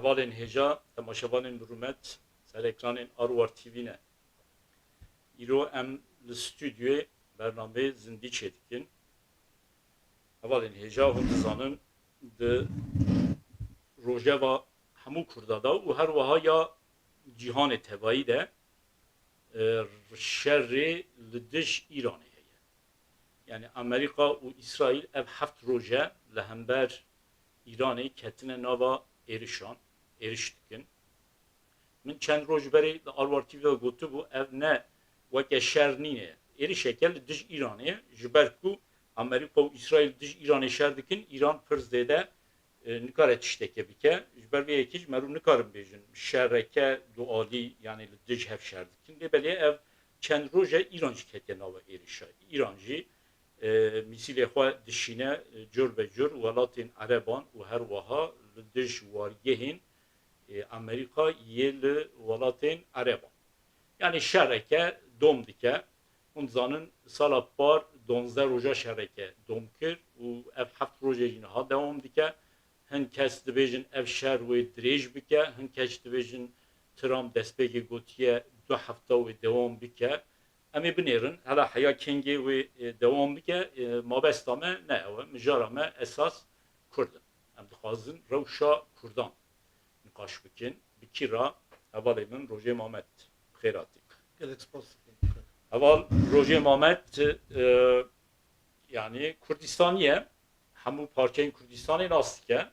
حوالên hêja temaşevanên bi rûmet ser ekranên Arwar TV ne. Îro em li stûdyoyê bername zindî çêdikin. Hevalên hêja hûn dizanin di rojeva hemû Kurda da û her wiha ya cîhanê tevayî de şerrê li dij Îranê heye. Yani Amerîka û İsraîl ev heft roje li hember Îranê ketine nava êrişan, êriş dikin. Min çend roj berê li Arwar TV de gotibû ev ne weke şer nîne. Êrişeke li dij Îranê ji ber ku Amerîka û İsraîl dij Îranê şer dikin, Îran pir zêde nikare tişteke bike. Ji ber vê yekî ji me rû nikarin bêjin şerreke dualî yani li dij hev şer dikin. Lê belê ev çend roje Îran jî ketiye nava êrişa. Îran jî misîlê xwe dişîne cur be cur welatên Ereban û her wiha li dij wargehên Amerîka yê li welatên Ereban. Yani şerreke dom dike. Hûn dizanin sala par 12 roja şerreke dom kir û ev heft rojê jî niha dewam dike. Hin kes dibêjin ev şer wê dirêj bike, hin kes dibêjin Trump destpêkê gotiye 2 hefta wê dewam bike. Em ê binêrin hela heya kengê wê dewam bike mabesta me ne ew e mijara me esas Kurd in. Em dixwazin rewşa Kurdan nîqaş bikin. Bikî ra hevalê min Rojê Mamet xêr hatî. Heval Rojê Mamet yani Kurdistaniye hemû parçeyên Kurdistanê nas dike.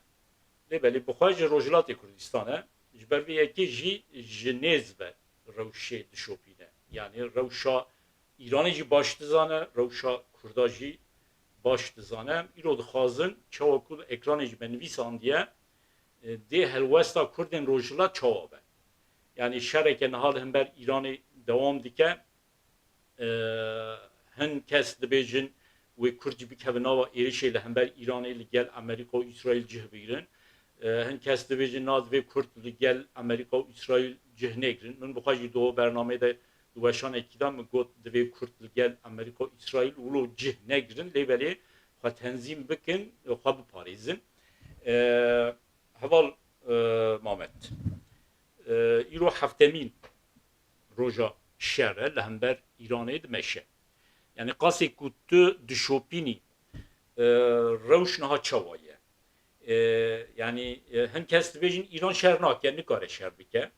Lê belê bixwe ji Rojhilatê Kurdistan e ji ber vê yekê jî ji nêz ve rewşê dişopîne. Yani rewşa İranê jî baş dizane, rewşa Kurda jî baş dizane. Îro dixwazin çawa ku ekranê jî me nivîsandiye dê helwesta Kurdên Rojhilat çawa be. Yani şereke niha li hember Îranê dewam dike. Hin kes dibêjin wê Kurd jî bikeve nava êrişê li hember Îranê li gel Amerîka û İsraîl cih bigrin. Hin kes dibêjin nad vê Kurd li gel Amerîka û İsraîl cih negirin. Min bixwe jî di bernamê de di weşanekî de min got divê Kurd li gel Amerîka û İsraîl wilo cih negirin. Lê belê xwe tenzîm bikin, xwe biparêzin. Heval Mamet. Îro heftemîn roja şer e li hember Îranê dimeşe. Yani qasê ku tu dişopînî rewş niha çawa ye. Yani hin kes dibêjin İran şer nake, nikare şer bike.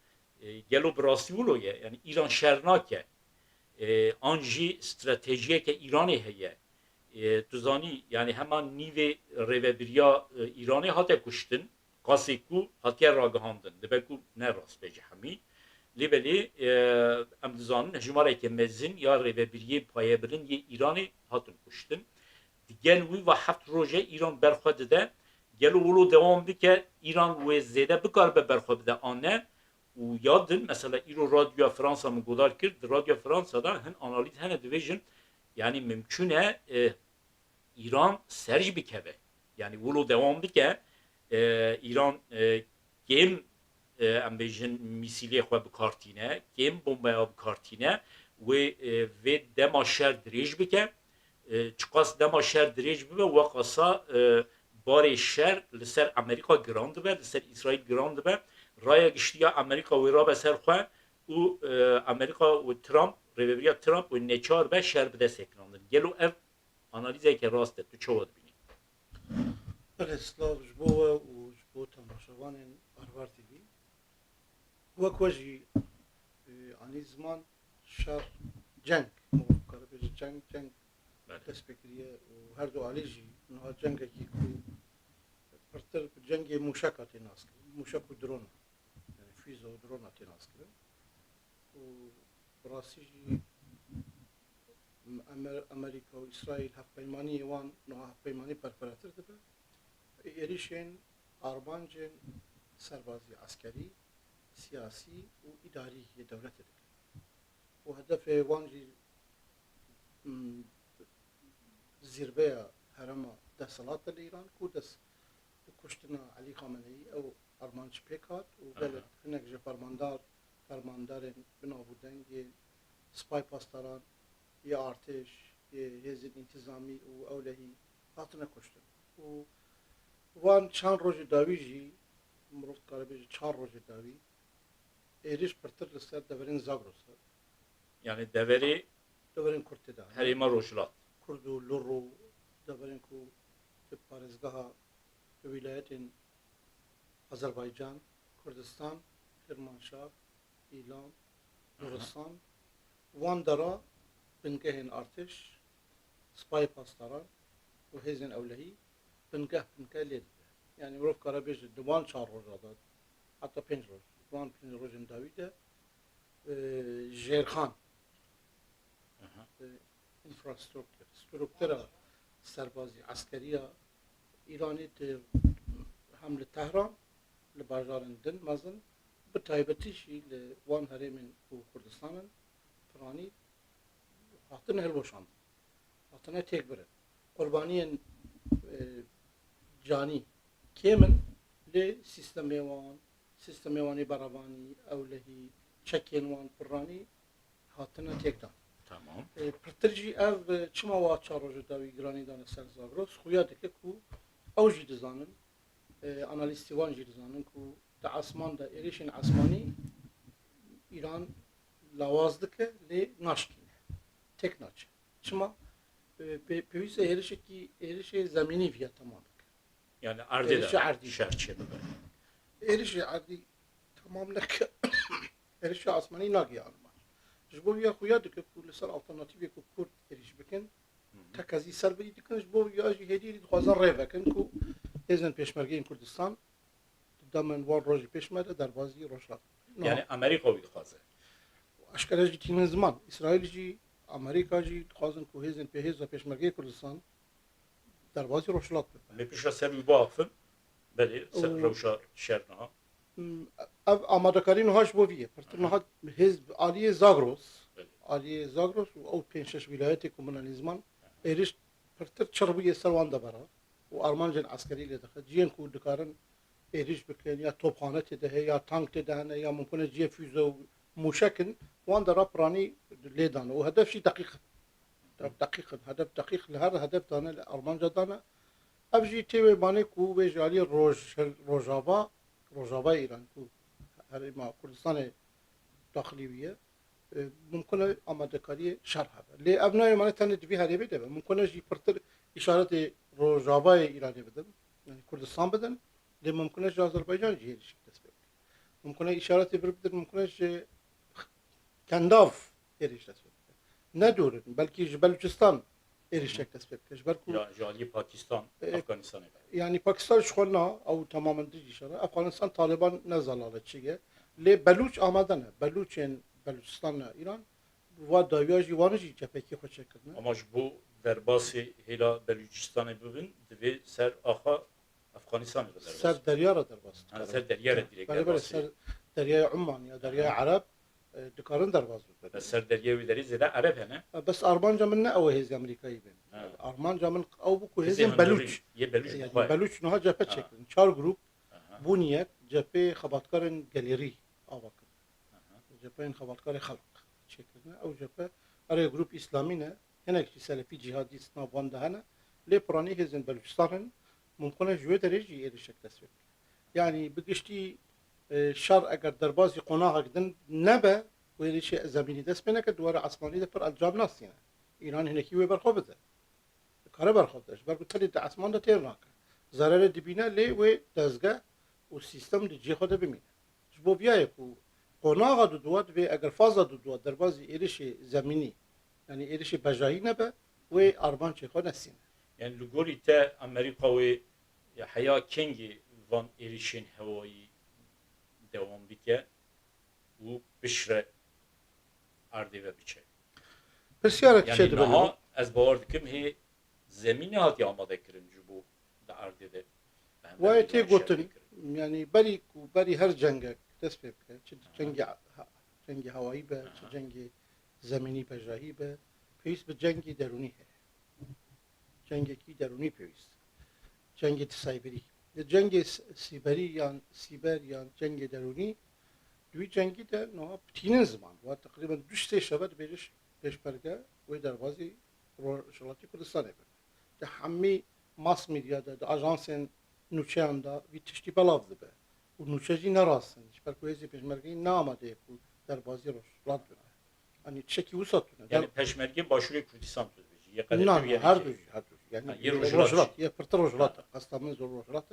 Gelo bi rastî wilo ye. Yani İran şer nake. An jî stratejiyeke Îranê heye. Tu zanî yani heman nîvê rêvebiriya Îranê hate kuştin. Qasê ku hatiye ragihandin. Dibe ku ne rast bêje hemî. Lê belê em dizanin hejmareke mezin ya rêvebiriyê payebirin yê Îranê hatin kuştin. Gel wî ve heft roje İran berxwe dide. Gelo wilo dewam bike İran wê zêde bikaribe berxwe bide an ne û ya din mesela îro radyoya Fransa min godar kir di radyoya Fransada hin analîz hene dibêjin yani mümkün e İran ser jî bikeve. Yani wilo dewam bike İran kêm em bêjin mîsîlê xwe bikartîne, kêm bombaya bikartîne wê vê dema şer dirêj bike. Çiqas dema şer dirêj bibe we qasa barê şer li ser Amerîka giran dibe, li ser İsraîl giran dibe. Raya giştiya Amerîka wê rabe ser xwe û Amerîka û Trump, rêveberiya Trump wê neçar be şer bi dest ekirandin. Gelo ev analîzeke rast e tu çawa dibînî? Belê silav ji bo we û ji bo temaşevanên Arwar TV. Wek we jî anî ziman şer ceng kare bêje ceng dest pê kiriye û her du alî jî niha cengekî ku pirtir bi cengê mûşeka tê nas kirin. Mûşek û drona yani füze û drona tê nas kirin. û bi rastî jî Amerîka û İsraîl hevpeymaniyê wan niha hevpeymanî perperetir dibe. Êrişên armancên serbazî askerî, siyasî û îdarî yê dewletê dikin. û hedefê wan jî zirveya herema desthilat li Îran ku dest bi kuştina Elî Xameneî ew armanc pêk hat û gelek hinek ji fermandarên binavû dengê spay pastaran yê artêş yê hêzên întîzamî û ewlehî hatine kuştin. û wan çand rojê dawî jî مرۆڤ کارە بێژە 4 ڕۆژێ داوی عێریش پرتر لەسەر دەبەرێن زاگرۆسە Yani deveri دەبەرێن کورد تێدا herîma rojhilat. کورد و لوڕ و دەبەرێن و پارێزگەها ویلایەتên ئەزەربایجان کوردستان کرمانشاه ئیلام لوڕستان وان دەرا بنگەهێن ئارتش سپای پاسداران و هێزن ئەولەهی بنگەه لێ دەبێ یعنی مرۆڤ کارە بێژە دوان 4 ڕۆژا داد حتا 5 ڕۆژ دوان 5 ڕۆژên داویدە ژێرخان infrastruktüra serbazî askeriya İranê hem li Tehran li bajarên din mezin bi taybetî jî li wan herêmên û Kurdistanin piranî hatine hilweşandin hatine têkbirin qurbaniyên canî kêm in lê sîstemê wanî berevanî ewlehî çekên wan piranî hatine têkdan. Tamam. Pirtir jî ev çima wa 4 rojê dawî giranî dane ser Zagros xuya dike ku ew jî dizanin analîstî wan jî dizanin ku di asman de êrişên asmanî İran lawaz dike lê naşkîne tek naçe çima pêwîst e êrişê zemînî viya temam bike Yani erdê Êrişê erdî. şerçe bibe. êrişê erdî temam neke êrişê asmanî nagiye Alman ji bo vîya xuya dike ku li ser alternatîvê ku Kurd êriş bikin tekezî serbirî dikin ji bo vîya jî hêdî dixwazin rê vekin ku hêzên pêşmergeyên Kurdistan demen wan rojî pêş me de derbasî rojhilat Yani Amerika wî dixwaze. eşkere jî tînin ziman İsraîl jî Amerîka jî dixwazin ku hêzên hêza pêşmergeyê Kurdistan derbasî rojhilat bibe Lê pişta ser wî biaxivin belê ser Oo. rewşa şer niha. ev amadekarî niha ji bo vî ye pirtir niha hêz aliyê Zagros Belê. aliyê Zagros û ew 5-6 wîlayetê ku min nîzman êriş pirtir çir bûye ser wan de bera û armancên eskerî lê dixe ciyên ku dikarin êriş bikin ya tophane têde heye ya tank têde hene ya mumkin e ciyê füze û mûşekin wan de ra piranî lê dane û hedef jî deqîqin hedef deqîq li her hedef dane li armanca dane ev jî tê wê banê ku wê ji aliyê Rojava İran ku herêma Kurdistanê daxilî wî ye mumkin e amadekariyê şer hebe lê ev nayê mane tenê divî herêmê de be mumkin e jî pirtir îşaretê Rojavayê İranê bidin yani Kurdistan bidin lê mumkin e ji Azerbaycan jî êrişî dest pê bike mumkin e îşaretê bir bidin mumkin e ji Kendav êriş dest pê bike ne dûrin belkî ji Beluçistan êrişek dest pê bike ji ber ku Ya jalî Pakistan, Afganistanê be. yani Pakistan ji xwe na ew temamen dijî şer Efganistan Taliban ne zalaletçî ye lê Belûç amade ne Belûçên Beluçistanê İran va dawiya jî wan jî cephekî xwe çêkirine Ama ji bo derbasê hêla Belûçistanê bibin divê ser axa Afganistanê be derbas. ser derya re derbas Ha, ser deryarê dirêk Berê derbasê. ser deryaya Umman ya deryaya Arab dikarin derbas bibin Be ser deryê wî derî zêde Ereb hene. bes armanca min ne ew ê hêzê Amerîkayî bin Ha. armanca min ew bû ku Hêzê hêzên Belûç Yê Belûç yani bixwe. Belûç niha cephe Ha. çêkirin 4 grup Aha, bûniyek cephê xebatkarên gelêrî ava kirin aha. cepheyên xebatkarê xelq çêkirine ew cephe erê grup İslamî ne hinek jî selefî cihadîst nav wan de hene lê piranî hêzên Belûçistanin mumkin e ji wê derê jî êrişek dest pê bike yani bi giştî şer eger derbasî qonaxek din nebe û êrişê zemînî dest pê neke dware esmanî de pir encam nasîne İran hinekî wê berxwe bide dikare berxwe bide ji ber ku telê di esman de têr nake zererê dibîne lê wê dezgeh û sîstem di cihê xwe de bimîne ji bo viyaye ku qonaxa dudwat vê eger faza dudwat derbasî êrişê zemînî yani êrişê bejayî nebe wê armançê xwe nesîne Yani li gorî te Amerîka wê ya heya kengî van êrişên hewayî dewam bike û bişre erdê ve biçe. pirsiyarek Yani çê dibe niha ez bawer dikim hê zemînê hatiye amadekirin ji bo di erdê de. Wayê tê gotin yani berî ku berî her cengek dest pê bike çi cengê hewayî be çi cengê zemînî bejahî be pêwîst bi cengê derûnî heye cengekî derûnî pêwîst cengê tisayberî li cengê sîberî yan sîber yan cengê derûnî duî cengî de niha bitînin ziman wa teqrîben du sê şeve dibêje pêşberge wê derbasî Rojhilatê Kurdistanê be di hemî mas medyada di ajansên nûçeyan da vî tiştî belav dibe û و نوچه جی نراستن پر کو هزی پشمرگی ناماده کو در بازی رولات بونه یعنی چکی وسطونه Yani peşmerge başvuruyor Kürdistan tuzbeci. Ya kadar نه bir نه yere هر ki. دوی هر دوی یعنی یه رجلات رجلات چی؟ یه پرتر رجلات قصد زور رجلات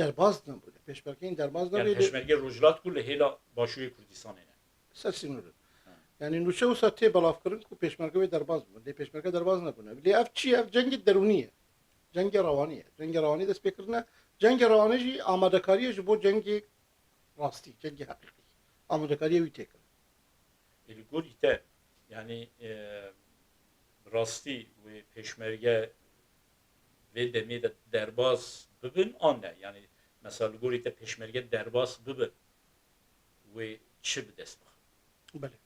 در باز نبوده پشمرگی در باز Yani نبوده peşmerge rojlat kule hela başvuruyor Kürdistan'a. سرسینو یعنی نوچه وسطی بلاف کردن کو پشمرگی در باز بونه پشمرگی در باز نبونه ولی اف چی اف جنگ درونیه جنگ روانیه جنگ روانی دست بکردن جنگ روانی جی آماده کاریه جو جنگ راستی جنگ حقیقی آماده کاریه وی تکر Gol ite yani rasti ve peşmerge ve demeye de derbaz bibin anne. Yani mesela gol ite peşmerge derbaz bibin ve çi bir dest bak. بله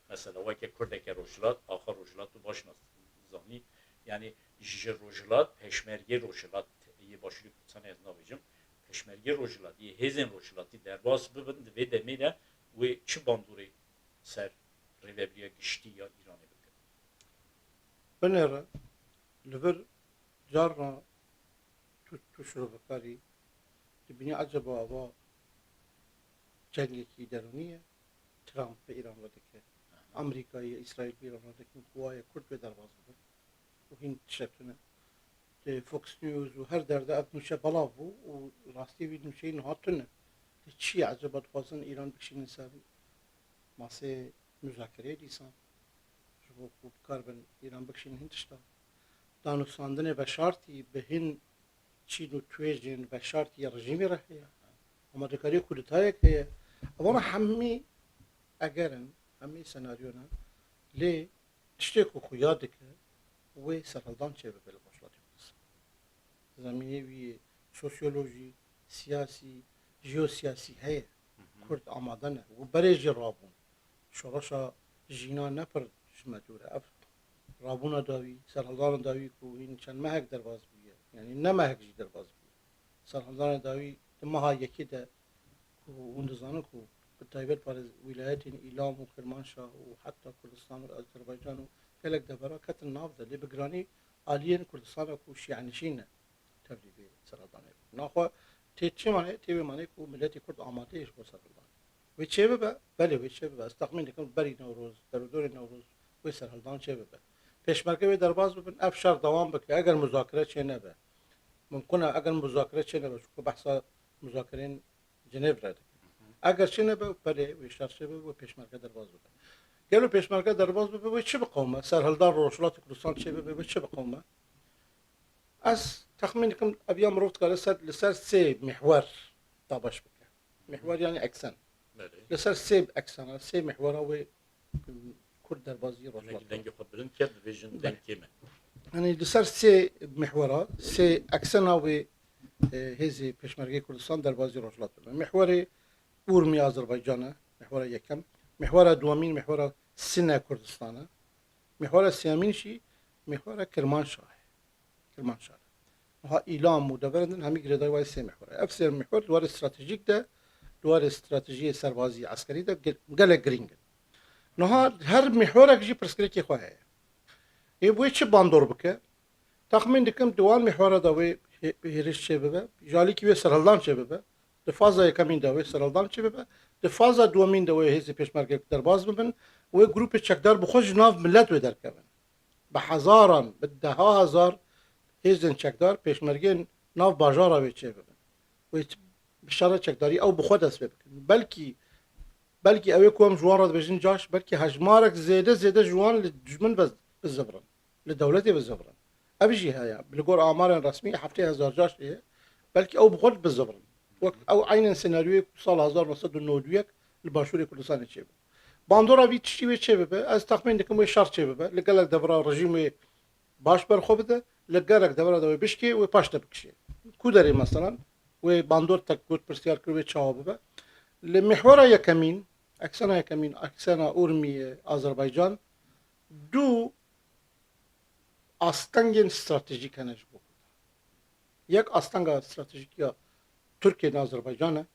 Mesela vake Kurdeke rojlat, ahar rojlat tu başına zani. Yani ji rojlat, peşmerge rojlat iyi başlıyor sana yazdavacım. Peşmerge rojlat, iyi hezen rojlatı derbaz bibin ve demeye de ve çi banduri ser Relebriya gişti ya İran'ı bakın. بنره لبر جارنا تشرو بکاری تبینی عجبا و جنگی کی درونیه ترامپ به ایران وده که امریکایی اسرائیل به ایران وده که قوای کرد به درواز بودن و هین تشتونه فوکس نیوز و هر درده اب نوشه بلا بو و راستی وی نوشه این هاتونه چی عجبا خوازن ایران بکشین سر ماسه مذاکره دیسان شبو خوب کار بن ایران بکشین هندشتا دانستاندن و شرطی به هن چین و تویجین و شرطی رژیمی رهیه اما دکاری کودتای که اونا همه اگرن همه سناریونا لی تشتی کو خویاده که و سرالدان چه به باشلاتی بس زمینه وی سوسیولوژی سیاسی جیوسیاسی هیه کرد آمادنه و برای جرابون شراشا جینا نپر شمتوره اف رابونا داوی سرحالدان داوی کو این چند مهک در باز بیه یعنی نه مهک جی در باز بیه سرحالدان داوی ماها یکی ده کو اون دزانه کو تایبت پر ولایت ایلام و کرمانشاه و حتی کردستان و آذربایجان و کلک دبرا کت ناف ده لی بگرانی آلین کردستان کو شیعنشینه تبلیغ سرحالدان ناخو چه معنی تی معنی کو ملت کرد آماده اش با سرحالدان و چه به بله و چه به استقمین کن بری نوروز در دور نوروز و سرحالدان چه به پشمرگه و درباز ببین افشار دوام بکه اگر مذاکره چه نبه ممکنه اگر مذاکره چه نبه چون بحثا مذاکرین جنیو را ده اگر چه نبه بله و اشتر چه به و پشمرگه درباز ببین گلو پشمرگه درباز ببین و چه بقومه سرحالدان روشلات کردستان چه به و چه بقومه از تخمین کم ابیام روت کار لسر سه محور طابش بکه محور یعنی اکسن لسر سه اکسن سه محور و کرد دربازی روشلات Dengi خبرن که ویژن dengi mi? يعني لسر سه محورات سه اكسنا و هذه پشمرگی کردستان در بازی روشلات بودن محور اورمی آذربایجان محور یکم محور دومین محور سینه کردستان محور سیامین شی محور کرمانشاه ها ایلام و دبرندن همی گردای وای سه محور اف سه محور دوار استراتژیک ده دوار استراتژی سربازی عسکری ده گله گرینگ نها هر محور اگجی پرسکری کی خواه یه چه باندور بکه تخمین دکم دوان محور داوی هیرش چه ببه جالی کی سرالدان چه ببه دفازا یکمین داوی سرالدان چه ببه دفازا دومین داوی هزی پشمرگه در باز ببن و گروپ چکدار بخوش ناف ملت و در کبن به هزاران به ده ها هزار هزن چکدار پشمرگه ناف باجارا و چه ببن و بشاره چکداری او بخود است ببکن بلکی اوی کوم جوان را بجن جاش بلکی هجمارک زیده جوان لجمن بالزبرن للدولة بالزبرن أبيجي هيا بالقول أعمار رسمية حفتي هزار جاش إيه بلكي أو بخل بالزبرن أو عين سيناريو صال هزار نصد النودويك الباشوري كل سنة شيبه باندورا في تشي شيبه از تخمين دكم شر شيبه لقالك دبرا رجيم باش برخوبده لقالك دبرا دوي بشكي وباشتا بكشي كودري مثلا وباندور تكوت برسيار كروي تشاوبه لمحورا يكمين أكسنا أورمي أذربيجان دو استنگین استراتژیک هنش بود. یک استنگ استراتژیک یا ترکیه آذربایجانه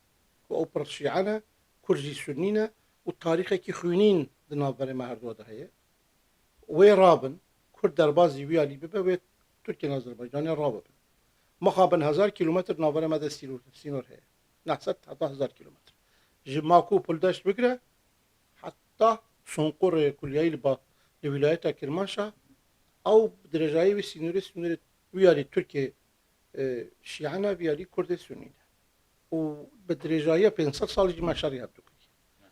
و اپراتشیانه کرجی سنینه و تاریخی که خوینین دنابر مهردو دهیه و رابن کرد دربازی ویالی ببه و ترکیه آذربایجان رابن مخابن 1000 کیلومتر نابر مده سینور هست 900 حتی 1000 کیلومتر جی ماکو پل داشت بگیره حتی سنقور کلیهی لولایت کرمانشاه او درجایی و سینوری ویاری ترکیه شیعنا ویاری کرد سنی و به درجایی 500 سال جی مشاری هبدو کردی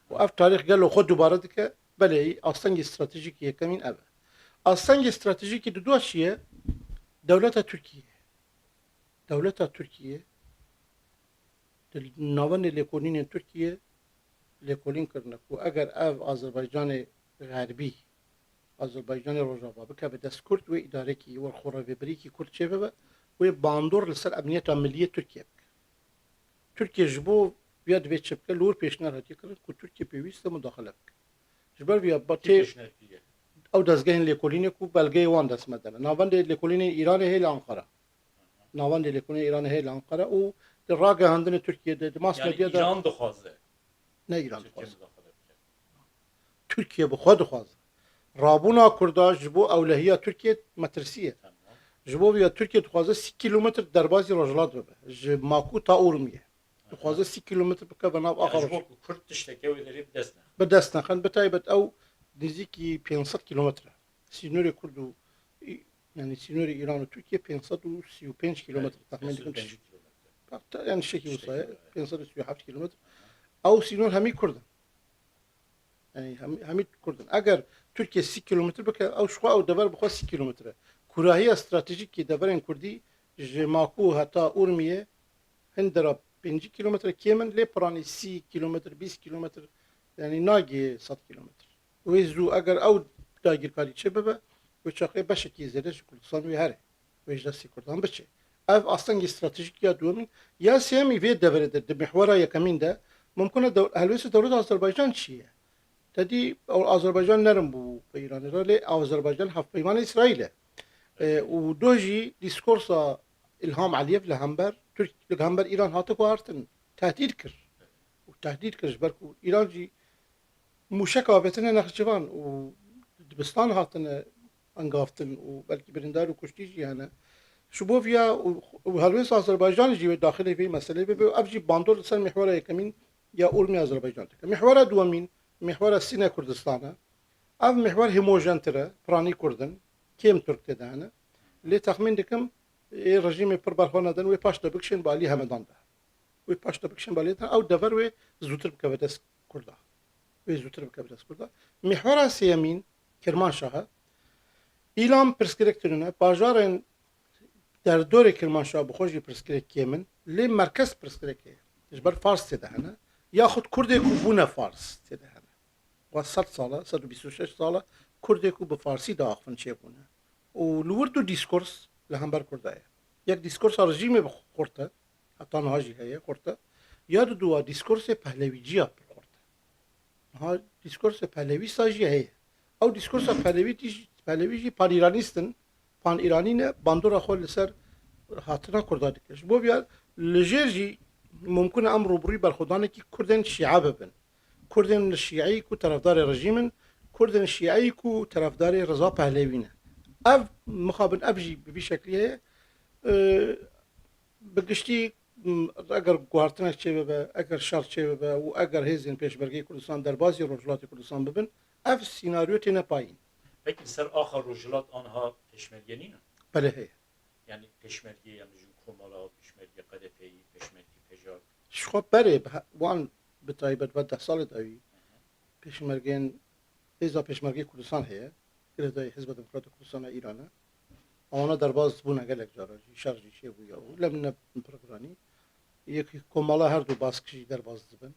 و اف تاریخ گلو خود دوباره دکه بله آستانگ استراتژیکی کمین اوه آستانگ استراتژیکی دو چیه دولت ترکیه ناون لیکونین ترکیه لیکولین کرنه و اگر اف آذربایجان غربی آذربایجان روجاوا بکه به دست کرد و اداره کی و خوراوی بریکی کرد چه ببه و باندور لسر امنیت ملی ترکیه بک ترکیه جبو بیاد به چپکه لور پیشنهاد هاتی کرد که ترکیه پیوسته مداخله بک جبر بیا باتی او دستگاه لیکولین کو بلگه وان دست مدنه ناوند لیکولین ایران هیل آنقره ناوند لیکولین ایران هیل آنقره او در راگه هندن ترکیه ده ماس مدیا ده ایران دخوازه نه ایران دخوازه ترکیه بخواد خوازه رابونا کردا جبو اولهیه ترکیه مترسیه جبو بیا ترکیه دخوازه 30 کیلومتر دربازی رجلات ببه ماکو تا اورمیه دخوازه 30 کیلومتر بکه بناب آخر جبو کرد تشتکه و داری بدستنه بدست نخن بتایبت او نزدیکی 500 کیلومتر سینور کردو یعنی سینور ایران و ترکیه 535 کیلومتر تقریبا دیگه یعنی شکی وصایه 537 کیلومتر او سینور همی کردن یعنی همی کردن اگر ترکیه 30 کیلومتر بکه او شخوا او دبر بخوا 30 کیلومتره کراهی استراتژیک کی دبرن کردی جماکو هتا اورمیه هندرا 5 کیلومتر کیمن لپرانی 30 کیلومتر 20 کیلومتر یعنی ناگی 100 کیلومتر ویزو اگر او داگیر کاری چه ببه و چاقه باشه کی زده کردستان وی هره ویج دستی کردان بچه اف اصلا استراتژیک یا دومین یا سیمی وی دبره ده محورا یکمین ده ممکنه هلوس دولت آذربایجان چیه تدی آذربایجان نرم بو به ایران را لی آذربایجان هفت پیمان اسرائیل و دوجی دیسکورسا الهام علیف لهمبر ترک لهمبر ایران هاتو کوارتن تهدید کرد و تهدید کرد برکو ایران جی موشک آبتن نخجوان و دبستان هاتن انگافتن و بلکه برندار و کشتی جی هنه شبوفیا و هلوس آذربایجان جی داخل فی مسئله ببی و ابجی باندور سر محور یکمین یا اورمی آذربایجان تک محور دومین محور سینه کردستانه اف محور هموجن تره پرانی کردن کیم ترک تدانه لی تخمین دکم رژیم پر برخوان دن و پاش دبکشن بالی همدان ده و پاش دبکشن بالی ده او دور و زودتر بکودس کرده و زودتر بکودس کرده محور سیمین کرمانشاه ایلام پرسکرکترونه باجارن در دور کرمانشاه بخوشی پرسکرک کیمن لی مرکز پرسکرکه جبر فارس تدانه یا خود کرده کو بونه فارس تدانه و 100 ساله 126 ساله کرده کو به فارسی داخل چه بونه و لورد دیسکورس لهمبر کرده یک دیسکورس رژیم بخورته حتی نهاجی هیه کرده یا دو دیسکورس پهلوی جیا بخورته ها دیسکورس پهلوی ساجی هیه او دیسکورس پهلوی جی پان ایرانیستن پان ایرانی نه باندورا خول سر هاتنا کرده دکش بو بیا لجر جی ممکن امر روبروی برخودانه کی کردن شیعه ببن کردن شیعی کو طرفدار رژیمن کردن شیعی کو طرفدار رضا پهلوی نه اف مخابن ابجی به شکلیه بگشتی اگر گوارتنه چه ببه اگر شرط چه ببه و اگر هزین پیشبرگی کردستان در بازی رجلات کردستان ببن اف سیناریو تینه پایین پeki سر آخر رجلات آنها پشمرگی نه بله هی yani peşmerge yani Komala, peşmerge Kadepe'yi, peşmerge Pejar. شخو بره وان بتایبت و 10 سال داوی پیشمرگین ایزا پیشمرگی کردستان هیه گردای حزب دموکرات کردستان ایرانه آنها در باز بونه گلک جاراجی شرجی چه بویا و لمن پروگرانی یکی کومالا هر دو باسکشی در باز دبن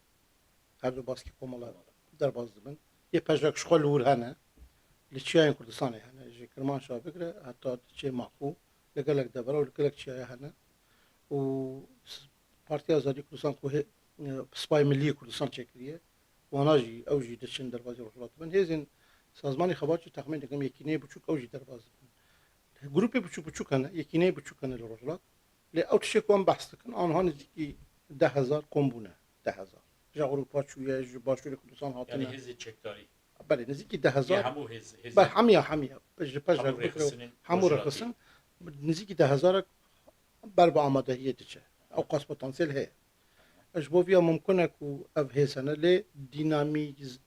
هر دو باسکی کومالا در باز دبن یه پجاک شخو لور هنه لچیای کردستان هنه جی کرمانشاه بگره حتی چه ماکو لگلک دبره و لگلک چیای هنه و پارتی آزادی کردستان کو سپای ملی کردستان چکریه واناجی اوجی دشن در بازی رجلات بن هزین سازمان خبرچی تخمین دکم یکینه بچوک اوجی در باز بن گروپی بچوک هنه یکینه بچوک هنه لرجلات لی اوتشی کوم بحث کن آنها نزدیکی 10,000 کومبونه 10,000 جا اروپا چویه جا باشور کردستان هاتنه Yani hizli çekdari. بله نزدیکی 10,000 همو هز بله حمیه همو رخصن نزدیکی 10,000 بر با آمادهیه دیچه او قاس پتانسیل هه اجبوفيا ممكنه كو اف هيسنه لي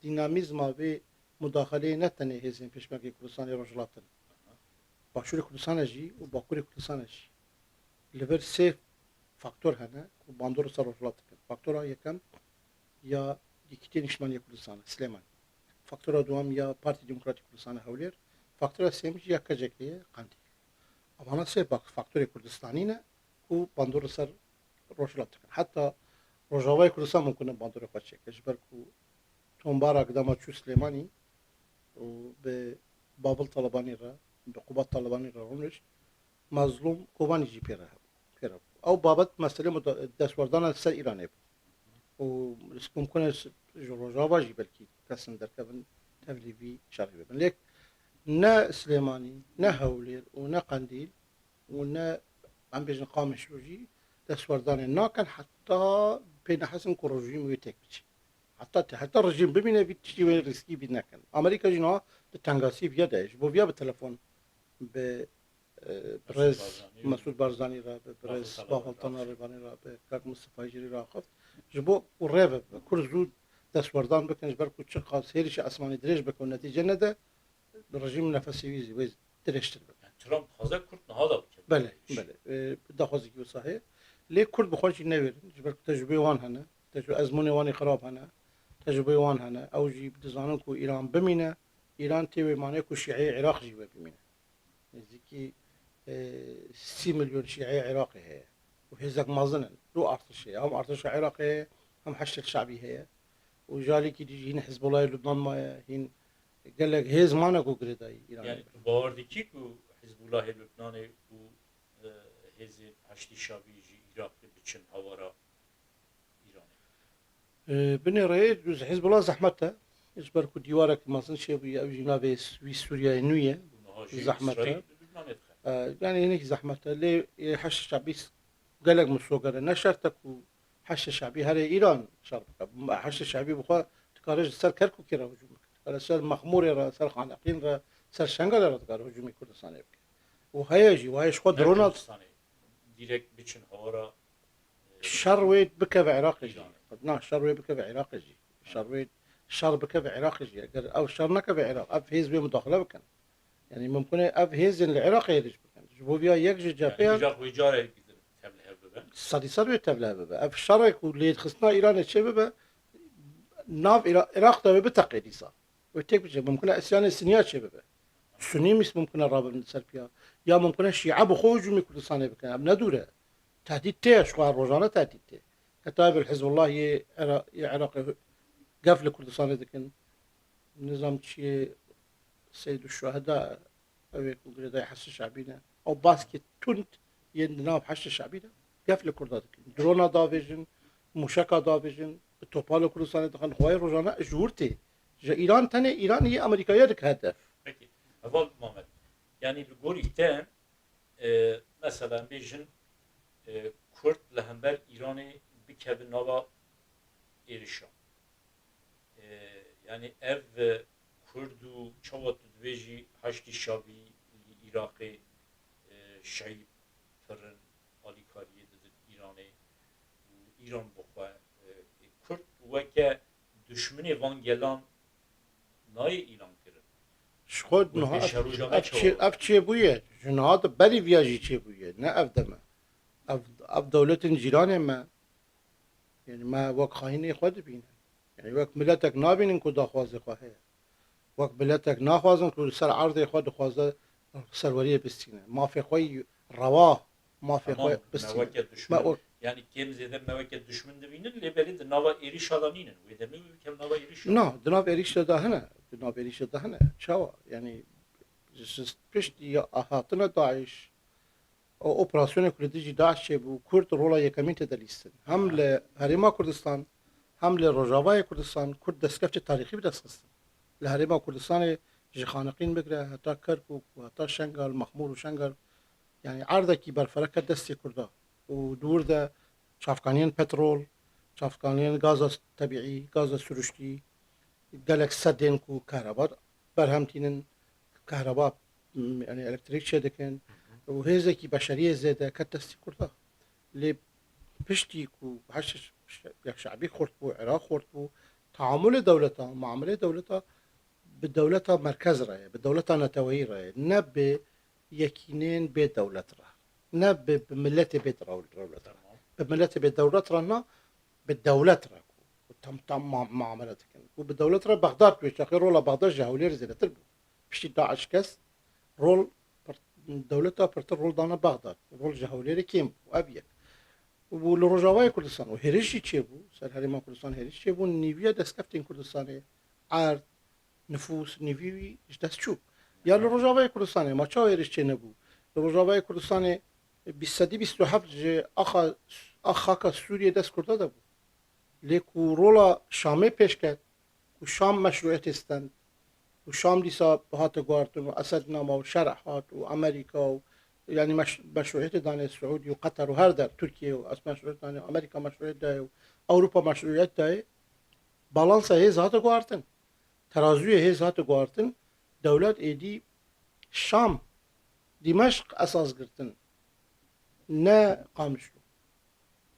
ديناميزما في مداخله نتنه هيزن بيشمكي كردستان رجلاتن باشوري كردستان جي وباكوري كردستان جي ليفر سيف فاكتور هنا كو باندور سر رجلاتن فاكتورا يكم يا ديكتين اشمانية كردستان سليمان فاكتورا دوام يا بارتي ديمقراطي كردستان هولير فاكتورا سيمج يا كجكليه قنديل اما سيف فاكتوري كردستانينا كو باندور سر رجلاتن حتى روجاوای کردستان ممکنه باندور خود شکلش برکو تونبارا قدام چو سلیمانی و به بابل طالبانی را به قوات طالبانی را رونش مظلوم کوبانی جی پیره او بابت مسئله دستوردان سر ایرانه بود و ممکنه روجاوا جی بلکی کسن در کبن تبلیغی شرعی ببن لیک نه سلیمانی نه هولیر و نه قندیل و نه عم بيجن قام شروجي دستوردان ناكن حتى بين حسن كو رجيم ويتك بيجي حتى الرجيم ببينه بيتشي وين ريسكي بينكن امريكا جينا تنغاسي فيا داش بو فيا بالتليفون ب برز مسعود بارزاني را برز باغلطان رباني را بكاك مصطفى جري را خفت جبو وريف كل زود دستوردان بكن جبركو تشقا سيرش اسماني دريج بكون نتيجه نده الرجيم نفسي ويزي ويز دريشتر ترامپ خوازه کرد نهاده بکن بله داخوازی که صحیح لی کرد بخوانشی نویرن جبر تجربه وان هنه تجربه ازمون وانی خراب هنه تجربه وان هنه او جی بدزانن کو ایران بمینه ایران تیوی مانه کو شیعه عراق جی بمینه نزدیکی 30 مليون شيعي عراقي هي وهزك مازنن لو ارتش هي هم ارتش عراقي هم حشد شعبي هي وجالي كي تجي هنا حزب الله لبنان ما هين قال لك هيز ما نكو قريداي یعنی ایران تو باور دکی که حزب الله لبنان و حزب هشتی شابی جی عراق بچن هوارا ایرانی بني ريد جزء حزب الله زحمته اجبر كو ديوارك مازن شي او جينا في سوريا نويه اونها جی زحمته. اسرائیل لبنان ادخل يعني هناك زحمته اللي حش الشعبي قال لك مسوقر نشرتك وحش الشعبي هذا ايران شربك حش الشعبي بخوا تكارج سر كركو كيرا هجومك على سر مخمور را سر خانقين را سر شنغال را تكار هجومي كردستان يبكي وهيجي وهيش خد رونالد کردستانی دیرک بچن هوارا شر ويد بكى بعراق جي إيران. نا شر ويد بكى بعراق جي شر ويد شر بكى بعراق جي او شر نكى بعراق اف هيز بمداخله بكن يعني ممكن اف هيز العراق يرج بكن جبو بيا يكجي یعنی جابيا عراق و ایجاره تبلیغ ببن صدي صدوي تبلا بابا اف شرك واللي خصنا ايران تشبه ناف العراق ده بتقيدي صار وتك بجي ممكن اسيان السنيات شبه سني مش ممكن الرابع من سربيا يا ممكن الشيعة بخوج من كردستان بكن ابنا دوره تهديد تيش خوار روجانا تهديد تي كتاب الحزب الله يا عراق قفل كردستان دكن نظام شيء سيد الشهداء أو يقول ده يحس شعبينا أو باسكت تونت ينناو حش شعبينا قفل كردات درونا دافيجن مشاكا دافيجن توبالو كردستان دخل خواي روجانا جورتي جا إيران تاني إيران هي أمريكا يدك هدف پکی اول محمد یعنی لگوری تن مثلا بیجن کرد لهمبر ایرانی بکب نوا ایرشان یعنی ev Kurdu çavat dveji haşti şabi Irak'ı şahip fırın alikariye dedi İran'ı İran bokha Kurd veke düşmeni van gelan nayı ilan kirin شخود و نها بشروجا اف چه بويه جنهاد بلی ویاجی چه بويه نه اف دمه اف دولت جیران ما يعني ما وك خايني خود بينا يعني وك ملتك نابين كو داخوازي خواهي وك ملتك ناخوازن كو سر عرضي خود خوازه سروريه بستينه ما في خوي رواه ما في خوي tamam بستينه mevake ما düşman yani kemzede mevake düşman devinin lebeli de nava eriş alaninin ve de mevkem nava eriş نا دناب إريش ده هنا دناب إريش ده هنا شوا يعني بشتي أهاتنا داعش أو أوبراسيون كرديجي داعش بو كرد رولا يكمين تدليستن هم لهريما كردستان هم لروجاوا كردستان كرد دسكفت تاريخي بدسخستن لهريما كردستان جي خانقين بقرا حتى كركوك وحتى شنغال مخمور وشنغال يعني عرضكي برفركة دستي كردا ودور ده شافقانيين بترول شافقانيين غاز طبيعي غاز سرشتي قالك سدين كو كهرباء برهمتين كهرباء يعني الكتريك شدكن وهيزكي بشريه زاده كتستي كردا اللي بشتي كو حشش یک شعبی خورد بو عراق خورد بو تعامل دولتها معامله دولتها به دولتها مرکز راه به دولتها نتوهی راه نه به یکینین به دولت راه نه به ملت به دولت راه به ملت به دولت راه نه به دولت راه تم معاملات كان وبالدولة راه بغداد بيش رولا بغداد جهولير زي تربو بشتي داعش كاس رول دولتها برتر رول دانا بغداد رول جهولير كيم وابيك والرجاوي كردستان وهريشي تشيبو سر هريما كردستان هريشي تشيبو نيفيا دسكفتين كردستان عرض نفوس نيفيوي دستشو يا الرجاوي كردستان ما تشاو هريشي نبو الرجاوي كردستان بالسدي 27 اخا سوريا دست كردا دبو لیکو رولا شامی پیش کرد و شام مشروعیت استند و شام دیسا هات گوارتن و اسد نامه و شرع هات و امریکا و یعنی مشروعیت دانه سعودی و قطر و هر در ترکیه و از مشروعیت دانه امریکا مشروعیت داره و اروپا مشروعیت داره بالانس هیز هات گوارتن ترازوی هیز هات گوارتن دولت ایدی شام دمشق اساس گرتن نه قامشلو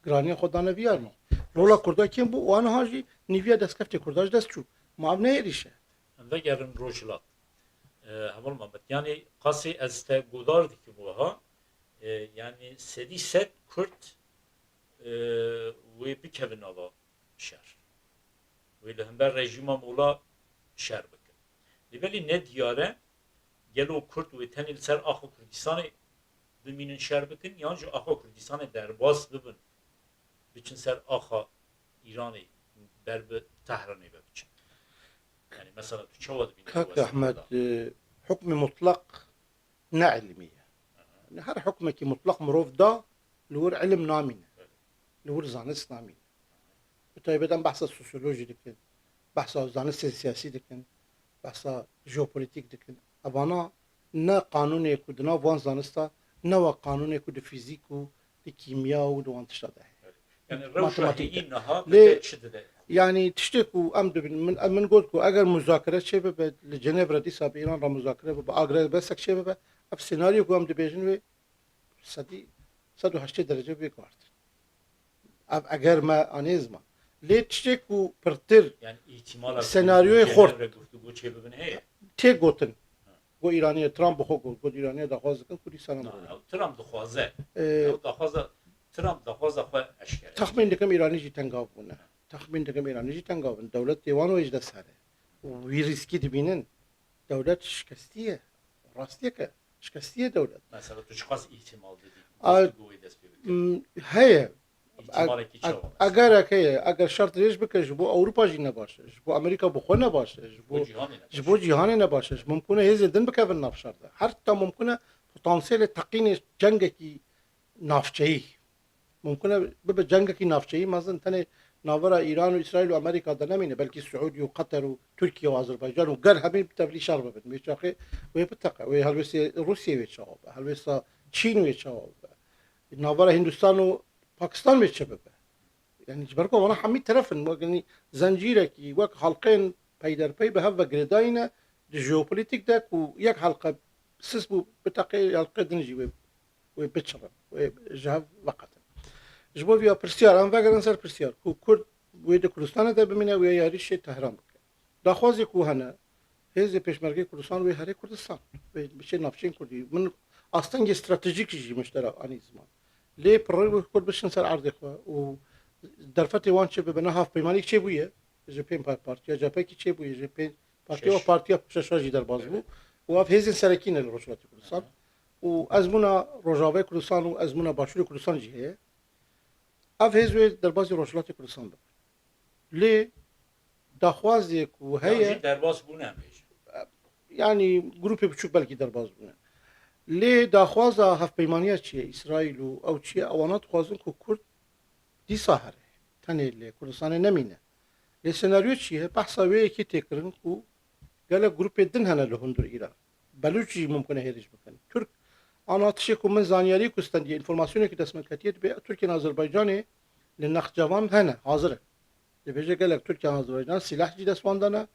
گرانی خودانه بیاری رولا کردا کیم بو و آنها جی نیویا دستکفت کرداش دست چو ما اب نهریشه و گرن روشلات همان محمد yani قصي از گودار دکی بو ها yani سدی ست کرد و بکوین آوا شهر و لهمبر رژیما مولا شهر بکن لیبلی نه دیاره گلو کرد و تنیل سر آخو کردستان بمینن شهر بکن یا جو آخو کردستان درباس ببن بچن سر آخا ایرانی بر به تهرانی بچن يعني مثلا تو چه وقت كاك احمد حكم مطلق نا علمية يعني هر حكمك مطلق مروف دا لور علم نامين لور زانست نامين بتايبدن بحث سوسيولوجي دكن بحث زانست سياسي دكن بحث جيوبوليتيك دكن ابانا نا قانون يكود نا وان زانستا نا قانون يكود فيزيكو دي كيمياء ودوان تشتاده يعني الروشة هي إنها بتشدد يعني تشتكوا أمد من قلتكوا أجر مذاكرة شباب لجنيف ردي ساب إيران را مذاكرة بأجر بس شباب أب سيناريو قام دبيجن و صدي 180 درجة بيقارد أب أجر ما أنيزما ليه تشتكوا برتر يعني احتمال سيناريو خورد تي قوتن قو إيرانية ترامب بخو قو إيرانية دخواز كن كل سنة ترامب دخوازه دخوازه ترامب دخوازه خو أشكال تخمين دكم إيراني جي تنقابونه تخمين دكم إيراني جي تنقابون دولة ديوان ويجد سهله ويريسكي دبينن دولة شكستية راستيك شكستية دولة مثلا تو شخص احتمال دادی هي احتمالك اگر شرط ریش بکش جبو اروپا جی نباشه جبو امریکا بخو نباشه جبو جهانی نباشه ممکنه هیز دن بکن نافشار ده حتی ممکنه پتانسیل تقین جنگ کی نافچه‌ای ممکنه به جنگ کی نافچه‌ای مثلا تنه ناورا ایران و اسرائیل و امریکا ده نمینه بلکه سعودی و قطر و ترکیه و آذربایجان و گر همین تبلی شر ببن میچاخه و بتقه و هلوس روسیه و چاو هلوس چین و چاو ناورا هندوستان و باكستان متشببه يعني جبركو وانا حميد تلفن يعني زنجيرك وك حلقين بايدر باي بهذا جريداينا دي جيوبوليتيك داك وياك حلقه سسبو بتقي حلقه دنجي وبتشرب وجهاب وقت جبو فيها برسيار ام فاكر انسر برسيار كو كرد ويد كردستان ده بمنا ويا ياريش تهران دا خوازي كو هنا هزي پشمرگی کردستان و هر کردستان بشه نافچین کردی من اصلا استراتژیکی مشترک آنی زمان لی پروژه کرد بشن سر عرض خو و در فتره وان چه به نهاف پیمانی چه بویه جپین پارتیا جپی کی چه بویه جپین پارتیا و پارتیا ششاجی در باز بو و اف هزین سرکین الروشات کردستان و ازمونا روجاوی کردستان و ازمونا باشور کردستان جیه اف هزوی در باز روشات کردستان بود لی داخوازی کو هي درباز بونه يعني جروبي بتشوف بالكي درباز بونه ليه داخوازا هف بيمانيا چي اسرائيل او چي اوانات خوازن كو كرد دي ساحره تاني اللي كردستان نمينه لي سيناريو چي بحثا وي كي تكرن كو قال جروبي دن هنا لهندر ايران بلوچي ممكن هيرج بكن ترك انا تشيكو من زانياري كوستندي انفورماسيون كي دسمن كتيت بي تركيا اذربيجاني للنخجوان هنا حاضره لبيجي قال لك تركيا اذربيجان سلاح جديد اسواندنا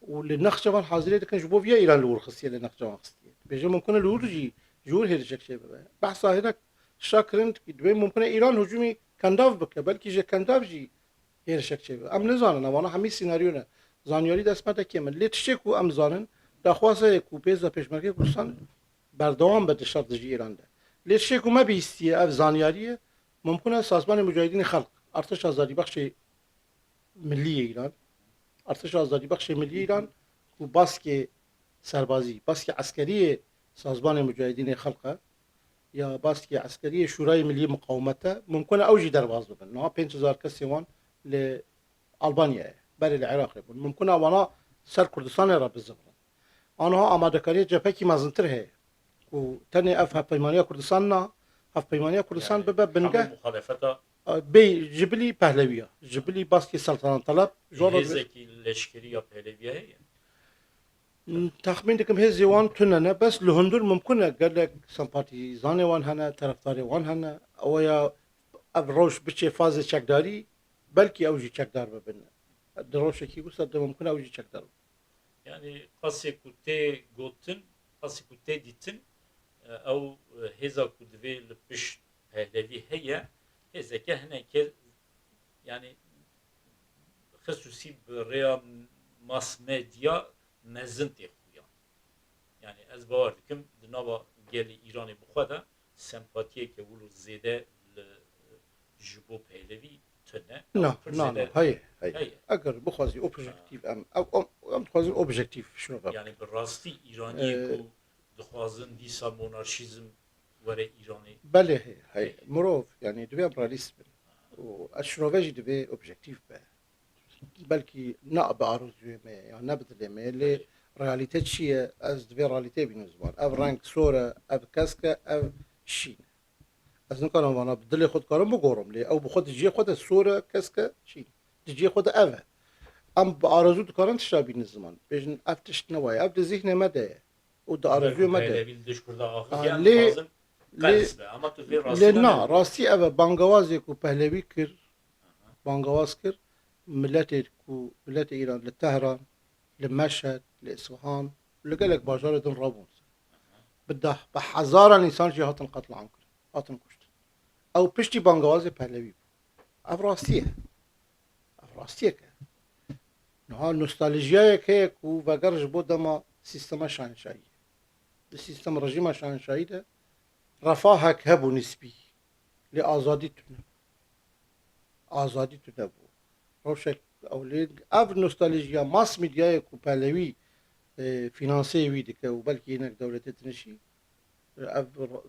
والنخجوان حاضره كان جبو فيها ايران لور خصيه للنخجوان خصيه بيجي ممكن لور جي جور هيرجك شيء بحثا هناك شاكرنت دبي ممكن ايران هجومي کنداف بکه بلکه جه کنداف جی هێرشێک چێ ئەم نزانن ئەوانە هەمی سینناریۆنە زانیاری دەستمەتە کێمە لێ تشتێک و ئەم زانن داخوازەیەک و پێز پێشمەرگی کوردستان بەردەوام بە دشار دژی ئێراندا لێ تشتێک و مەبیستیە ئەف زانیاریە ممکنە سازمانی مجاهدینی خەڵق ئەرتش ئازادی بەخشی ملی ایران ارتش آزادی بخش ملی ایران و باسک سربازی باسک عسکری سازمان مجاهدین خلقه یا باسک عسکری شورای ملی مقاومته ممکنه اوجی درواز ببن نه 5000 کسی وان لآلبانیا برای العراق بون ممکنه وانا سر کردستان را بزنن آنها آماده کاری جبهه کی مزنتر هه و تنی اف هفپیمانی کردستان نه هفپیمانی کردستان ببه بنگه مخالفتا بی جبلی پهلویه جبلی باسکی سلطنت طلب هزکی لشکری یا پهلویه هیه تخمین دکم هزی وان تننه بس لهندور ممکنه قالك سمپاتیزان وان هنه طرفدار وان هنه او یا روش بچه فاز چکداری بلکه اوجی چکدار ببینه دروش کی گوسته ممکنه اوجی چکدار yani qasê ku tê gotin qasê ku tê dîtin ew hêza ku divê li pişt pehlevî heye hêzeke hineke yani xisûsî bi rêya mas medya mezin tê xuyan yani ez bawer dikim di nava gelê Îranê bixwe de sempatiyeke wilo zêde li ji bo pehlevî tune نه نه هی اگر بخوازی اوبجکتیو ام تخوازی اوبجکتیو شنو بقى yani bi rastî Îraniyê ku dixwazin dîsa monarşîzm were Îranê بله هی مروف يعني دوی امبرالیست بن و اشنوفاجي دوی اوبجکتیو به بلکه نه به آرزوی ما یا نه بدلی ما لی رئالیته چیه از دوی رئالیته بینو زمان او رنگ سوره او کسکه او شین از نکنم وانا بدلی خود کارم بگورم لی او بخود جی خود سوره کسکه شین جی خود اوه ام به آرزو دکارن تشابین زمان بیشن افتش نوای اف ده ذهن مده و ده آرزوی مده لی نه راستی اوه بانگوازی کو پهلوی کر بانگواز کر ملت ایران لتهران لمشهد لاصفهان لقالك باجار دون رابونس بده بحزارا انسان جي هاتن قتل عنكر هاتن كشت او بشتي بانغوازي پهلوي افراستيه که نها نوستالژیا که کو وگرج بودما سیستم شاهنشاهی سیستم رژیم شاهنشاهی ده رفاهک هبو نسبی لآزادی تونه بو روشک اولید اف نوستالژیا ماس میدیای کو پهلوی فینانسی ویدی که و بلکه اینک دولتی تنشی اف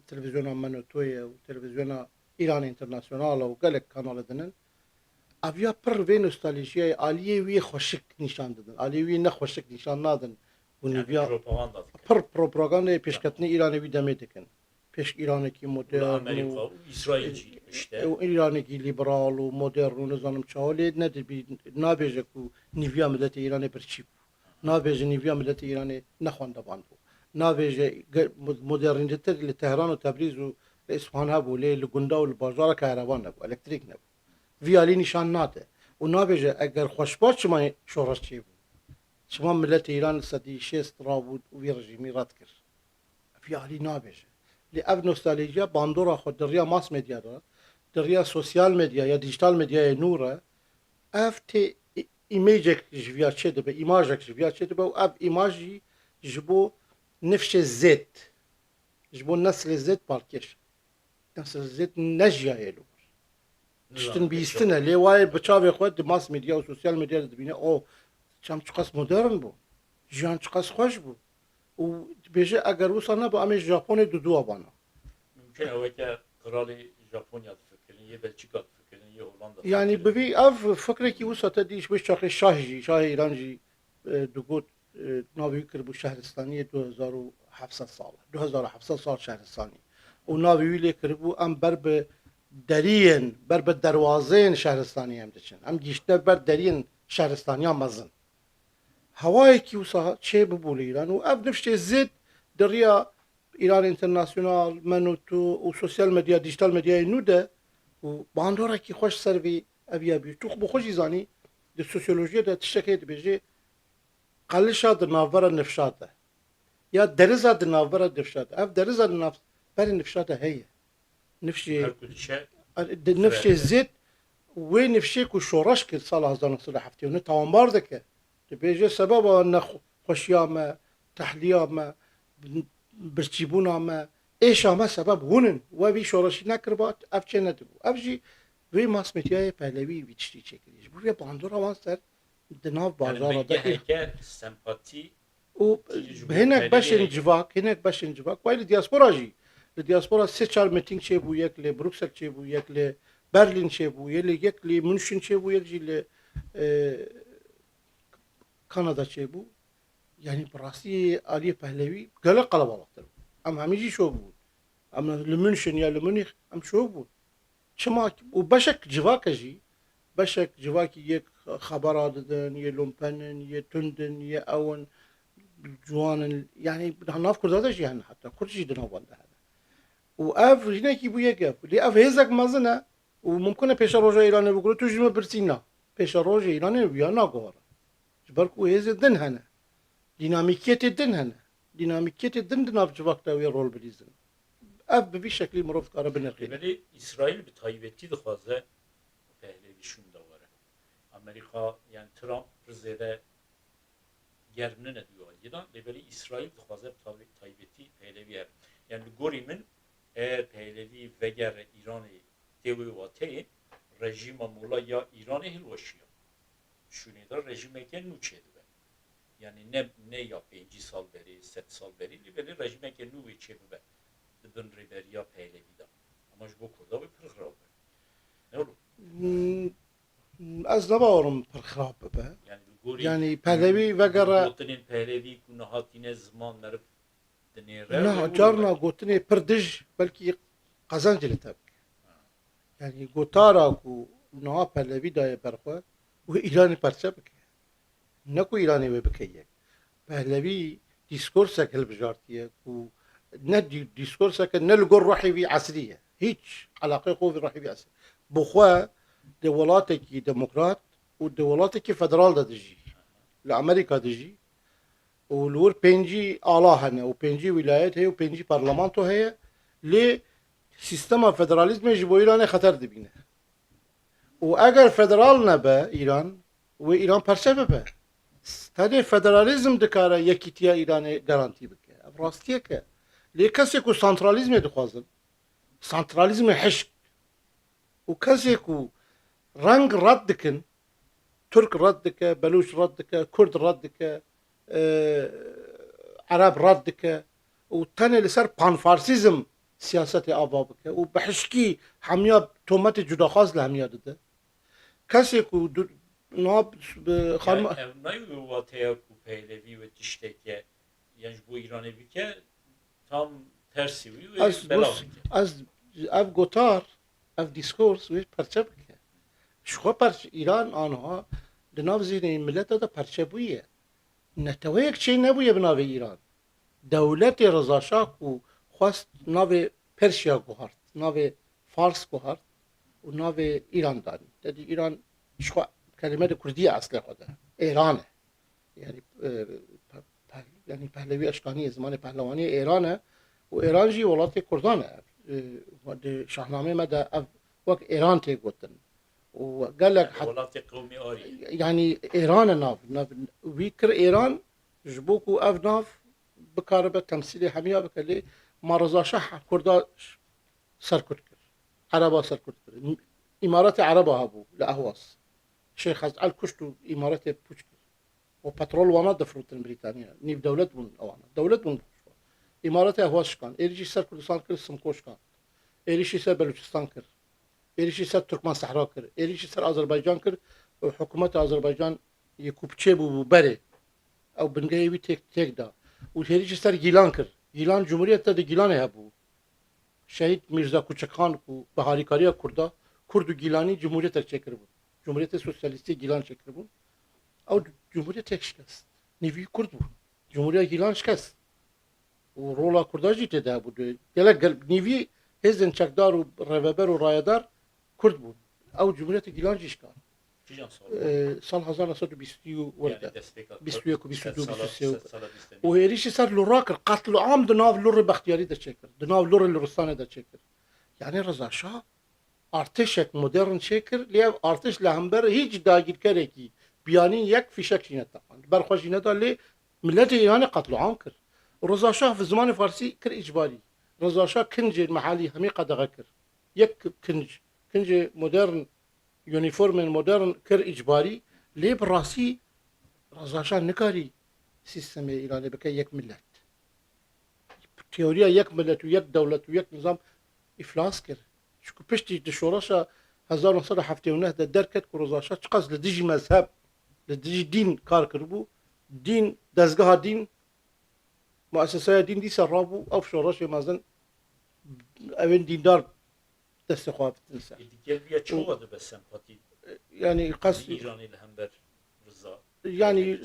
تلویزیون منو توی و تلویزیون ایران اینترناسیونال و گلک کانال دنن اویا پر وی نوستالژیای عالیه وی خوشک نشان دادن عالیه وی نه خوشک نشان نادن و نویا پر پروپاگاندا پیشکتنی ایرانی وی دمه دکن پیش ایرانی کی مدرن و اسرائیل işte و ایرانی کی لیبرال و مدرن و نظام چاله نه بی نابجه کو نیویا ملت ایرانی پرچی نابجه نیویا ملت ایرانی نخوانده باندو نابجه مدرنیته ل تهران و تبریز و اصفهان ها بوله لگندا و بازار کاروان نبو الکتریک نبو ویالی نشان ناده و نابجه اگر خوشباش شما شورش چی بود شما ملت ایران صدی شست را بود و وی رژیمی رد کرد ویالی نابجه لی اف نوستالژیا باندورا خود دریا ماس مدیا دا دریا سوسیال مدیا یا دیجیتال مدیا نوره اف تی ایمیجک جویا چه ده به ایماجک جویا چه ده به و اف ایماجی جبو نفش زد جبو نسل زد پارکش نسل زد نجیا هلو تشتن بیستنه لی وای بچاوی خود ماس مدیا و سوسیال مدیا دبینه او چم چقدر مدرن بو جان چقدر خوش بو و بیشه اگر وصلنا با امی ژاپن دو آبانا mümkün evveke kralı Japonya fikrini ye Belçika fikrini ye Hollanda yani ببی اف فکر کی وسط دیش بش شاخ شاه ایران جی دو گوت ناوی کر بو شهرستانی 2700 سال 2700 سال شهرستانی و ناوی لی کر بو ام بر درین بر دروازه شهرستانی هم دچن ام گیشته بر درین شهرستانی هم مزن هوای کی وسط چه بو ایران و اف نفش زد دریا ایران اینترناسیونال منو تو و سوسیال مدیا دیجیتال مدیا نوده و باندورا کی خوش سروی اویا بی تو خو خوشی زانی د سوسیولوژی د تشکید بجی قلشا د ناوره نفشاته یا درزا د ناوره نفشاته اف درزا د نفس بر نفشاته هي نفشي نفشه زید و نفشه که شورش کرد سال 1970 توانبار دکه تبیجه سبب آن خوشیامه تحلیامه برچیبونامه ایشامه سبب هونن و بی شورشی نکربات اف چه ندبو اف جی وی ماسمتیای پهلوی ویچتی چکریش بوری باندورا وان سر دناو بازار دا هکه سمپاتی و هنک بشن جواک ولی دیاسپورا جی دیاسپورا 3-4 میتینگ چه بو یک ل بروکسل چه بو یک ل برلین چه بو یک ل منشن چه بو یک جی ل کانادا چه بو yani براستی علی پهلوی گله قلبالتر ام همیجی شو بود ام لمنشن یا لمنیخ ام شو بود چما و بشک جواکجی بشک جواکی یک خبر دادن یه لومپنن یه تندن یه اون جوانن yani ناف کرداده جیهن حتی کردشی دنا بالده هذا و اف هنا کی بو یک لی اف هزک مزنه و ممکنه پیش روز ایران بگیره تو جمع برسینا پیش روز ایران بیا نگوره جبرکو هز دن هنه دینامیکیت دن هنه دینامیکیت دن ناف جواکتا وی رول بریزن اف به شکلی مروف کاره بنرخی ولی اسرائیل به تایبتی دخوازه پهلویشون داره امریکا yani Trump زیده گرنه ندیو ایران ولی اسرائیل دخوازه به تایبتی پهلوی هر yani گوری من eğer پهلوی وگر ایران دیوی واته رژیم مولا یا ایران هلوشیه شونه دار رژیمی که نوچه دو yani ne ya 5 sal beri 7 sal beri ولی رژیمی که نوی چه بو دبن ریبریا پهلوی دا اما جو کرده و پرخراب نه olur از نبارم پرخراب به yani پهلوی وگر گوتنین پهلوی کنهاتین زمان نرف دنیره نه جارنا گوتنی پردج بلکی قزنج لتاب yani گوتارا کو نه پهلوی دای برخوا و ایرانی پرچه بکه نکو ایرانی و بکیه پهلوی دیسکورس کل بجارتیه کو نه دیسکورس که نلقو روحی وی عصریه هیچ علاقه خوبی روحی وی عصریه بخوا دولتی که دموکرات و دولتی که فدرال دادجی لامریکا دجی و لور پنجی آلا هنه و پنجی ولایت هی و پنجی پارلمانتو هی لی سیستم فدرالیزم جبو ایران خطر دبینه و اگر فدرال نبه ایران و ایران پرچه ببه تاني فدرالیزم دکاره یکیتیا ایران گارانتی بکه راستیه که لی کسی کو سانترالیزم دخوازن سانترالیزم حشک و کسی کو رنگ رد دکن ترک رد دکه بلوش رد دکه کرد رد دکه عرب رد دکه و تاني لسر پانفارسیزم سیاست آبا بکه و بحشکی همیا تومت جداخواز لهمیا داده کسی کو ناب خانم نایو واتیا کو پهلوی و تشتکه yani bu İran'ı bir ke tam tersi ve belalı. Az ev gotar ev diskurs ve parça bike. Şu parça İran anha dinav zihni millet da parça buye. Netawek şey ne buye binav İran. Devlet Rıza Şah ku خواست nav Perşya guhart, nav Fars guhart و nav İran dani. Dedi İran şu kelime de Kürdiye aslı خدا. İran yani yani پهلوی اشکانی زمان پهلوانی ایرانه و ایران جی ولات کردانه و شاهنامه مده وقت ایران تی گفتن و قال لك ولات قومی آری يعني ایران ناف ویکر ایران جبوکو اف ناف بکاربه تمثیلی همیا بکلی ما رضا شاه کردا سرکرد کرد عربا سرکرد کرد امارات عربا هبو لاهواس شيخ ال كشتو امارات بوش و پترول وانا دفروتن بریتانیا نیو دولت بون اوانا دولت بون امارات اهواز شکان ایریشی سر کردستان کرد سمکوش کان ایریشی سر بلوچستان کرد ایریشی سر ترکمان صحرا کرد ایریشی سر آذربایجان کرد و حکومت آذربایجان یکوبچه بو بره او بنگهیوی تک دا و ایریشی سر گیلان کرد گیلان جمهوریت دا گیلان هبو شهید میرزا کوچکخان کو بهاریکاری کردا کرد و گیلانی جمهوریت چکر بود جمهوریت سوسیالیستی گیلان چکر بود او جمهوریت شکست نیوی کرد بود جمهوریت گیلان شکست و رولا کرداجی تده بود گلک نیوی هزن چکدار و روبر و رایدار کرد بود او جمهوریت گیلان جیش کن سال 1920 ورده 21 و 22 و هریشی سر لوراکر قتل عام دناو لور بختیاری ده چکر دناو لور لرستان ده چکر یعنی رضا شاه ارتشک مدرن شکر لی ارتش لهمبر هیچ داگیرکرکی بیانی یک فیشک شینه تاقان برخوشینه دا لی ملت ایران قتل عام کرد رضا شاه في زمان فارسي كر إجباري رضا شاه كنج المحلي همي قدغة كر يك كنج مودرن يونيفورم مودرن كر إجباري ليه براسي رضا شاه نكاري سيستم إيراني بكي يك ملت تيوريا يك ملت ويك دولة ويك نظام إفلاس كر شكو بشتي دشوراشا 1979 ده دركت كو رضا شاه تقص لديجي مذهب لديجي دين كار كربو دين دزگاه دين مؤسسه دین دی سرابو او شورش مازن اوین دیندار دست خواب تنسا دیگر بیا چوغد به سمپاتی يعني قصد ایرانی لهمبر رضا يعني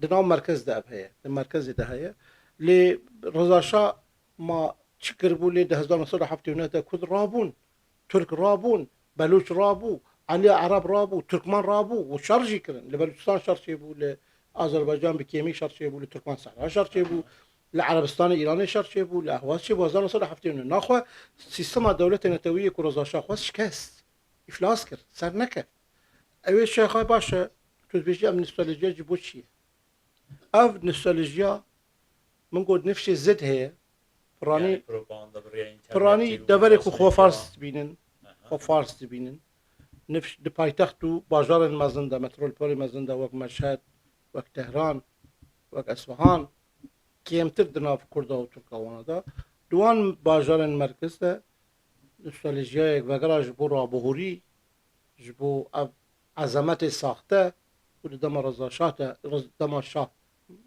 دنام مركز ده هي المركز ده هي لرضا شاه ما تشكر بو لي ده 1979 ده كود رابون ترك رابون بلوچ رابو علي عرب رابو تركمان رابو وشرجي كرن لبلوچستان شرجي بو لأذربيجان بكيمي شرجي بو لتركمان صحراء شرجي بو لعربستان ايراني شرجي بو لاهواز شي بو 1979 ناخو سيستم دولة نتوية كو رضا شاه خواست شكست افلاس كر سر نكر اوي شيخ باشا تزبيجي ام نوستالجيا جيبوت شي اف نوستالجيا من قد نفسي زد هي فراني فراني دبري كو خو فارس بينن خو فارس بينن نفس دي بايتختو باجار المازندا متروبول مازندا وك مشهد وك تهران وك اصفهان كيمتر دنا في كردا وتركوانا دا دوان باجار المركز ده نوستالجيا وغرا جبو رابوهوري جبو عظمت ساخته ودما رضا شاه دما شاه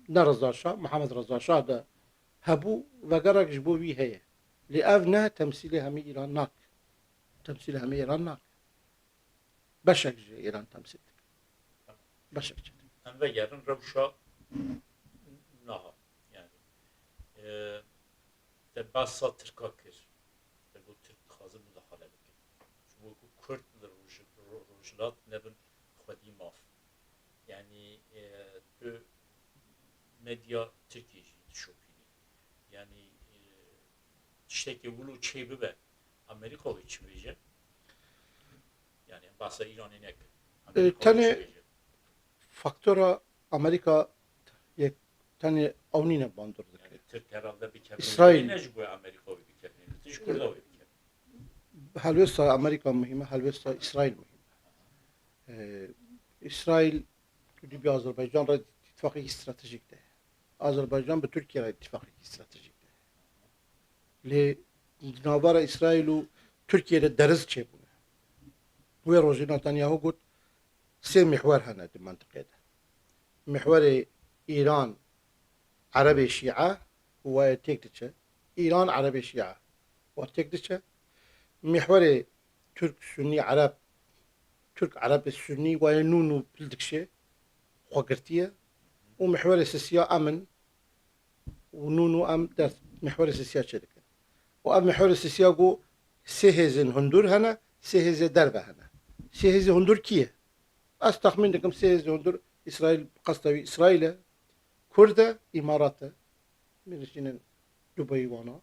نه رضا شاه محمد رضا شاه ده هبو وغرا جبو وی هي لأفنا تمثيل همي إيران ناك تمثيل همي إيران ناك بشك جي إيران تمثيل بشك جي ام و گرن روشا نها يعني ده باسا ترکا کر ده بو ترک خازم مداخله بکن شو بو کرد روجلات نبن خودی ماف يعني تو مديا تركي تشوفيني يعني تشتكي ولو چه ببه امريكا ويچ بيجه يعني باسا ايراني نك تاني فاكتورا أمريكا يك تاني أونينا باندور يعني ترك herhalde بكمل إسرائيل نجبو امريكا وبكمل تشكر ده وبكمل هلوسا أمريكا مهمة هلوسا إسرائيل مهمة إسرائيل تودي بأذربيجان رد اتفاقي استراتيجيك ده أذربيجان بتركيا رد اتفاقي استراتيجيك ده لي نابرا إسرائيل وتركيا درز چبونه وي روجي نتانياهو قلت سي محور هنا دي المنطقة ده محور إيران عربي شيعة وتكتشة إيران عربي شيعة وتكتشة محور ترك سني عرب ترك عرب السني وينونو بلدكشة خوكرتية ومحور السياسة أمن ونونو أم در محور السياسة شركة وأم محور السياسة جو سهزن هندور هنا سهز دربة هنا سهز هندور كيه أستخمن لكم سهز هندور إسرائيل قصدي إسرائيل كردة إمارات من الجنين دبي وانا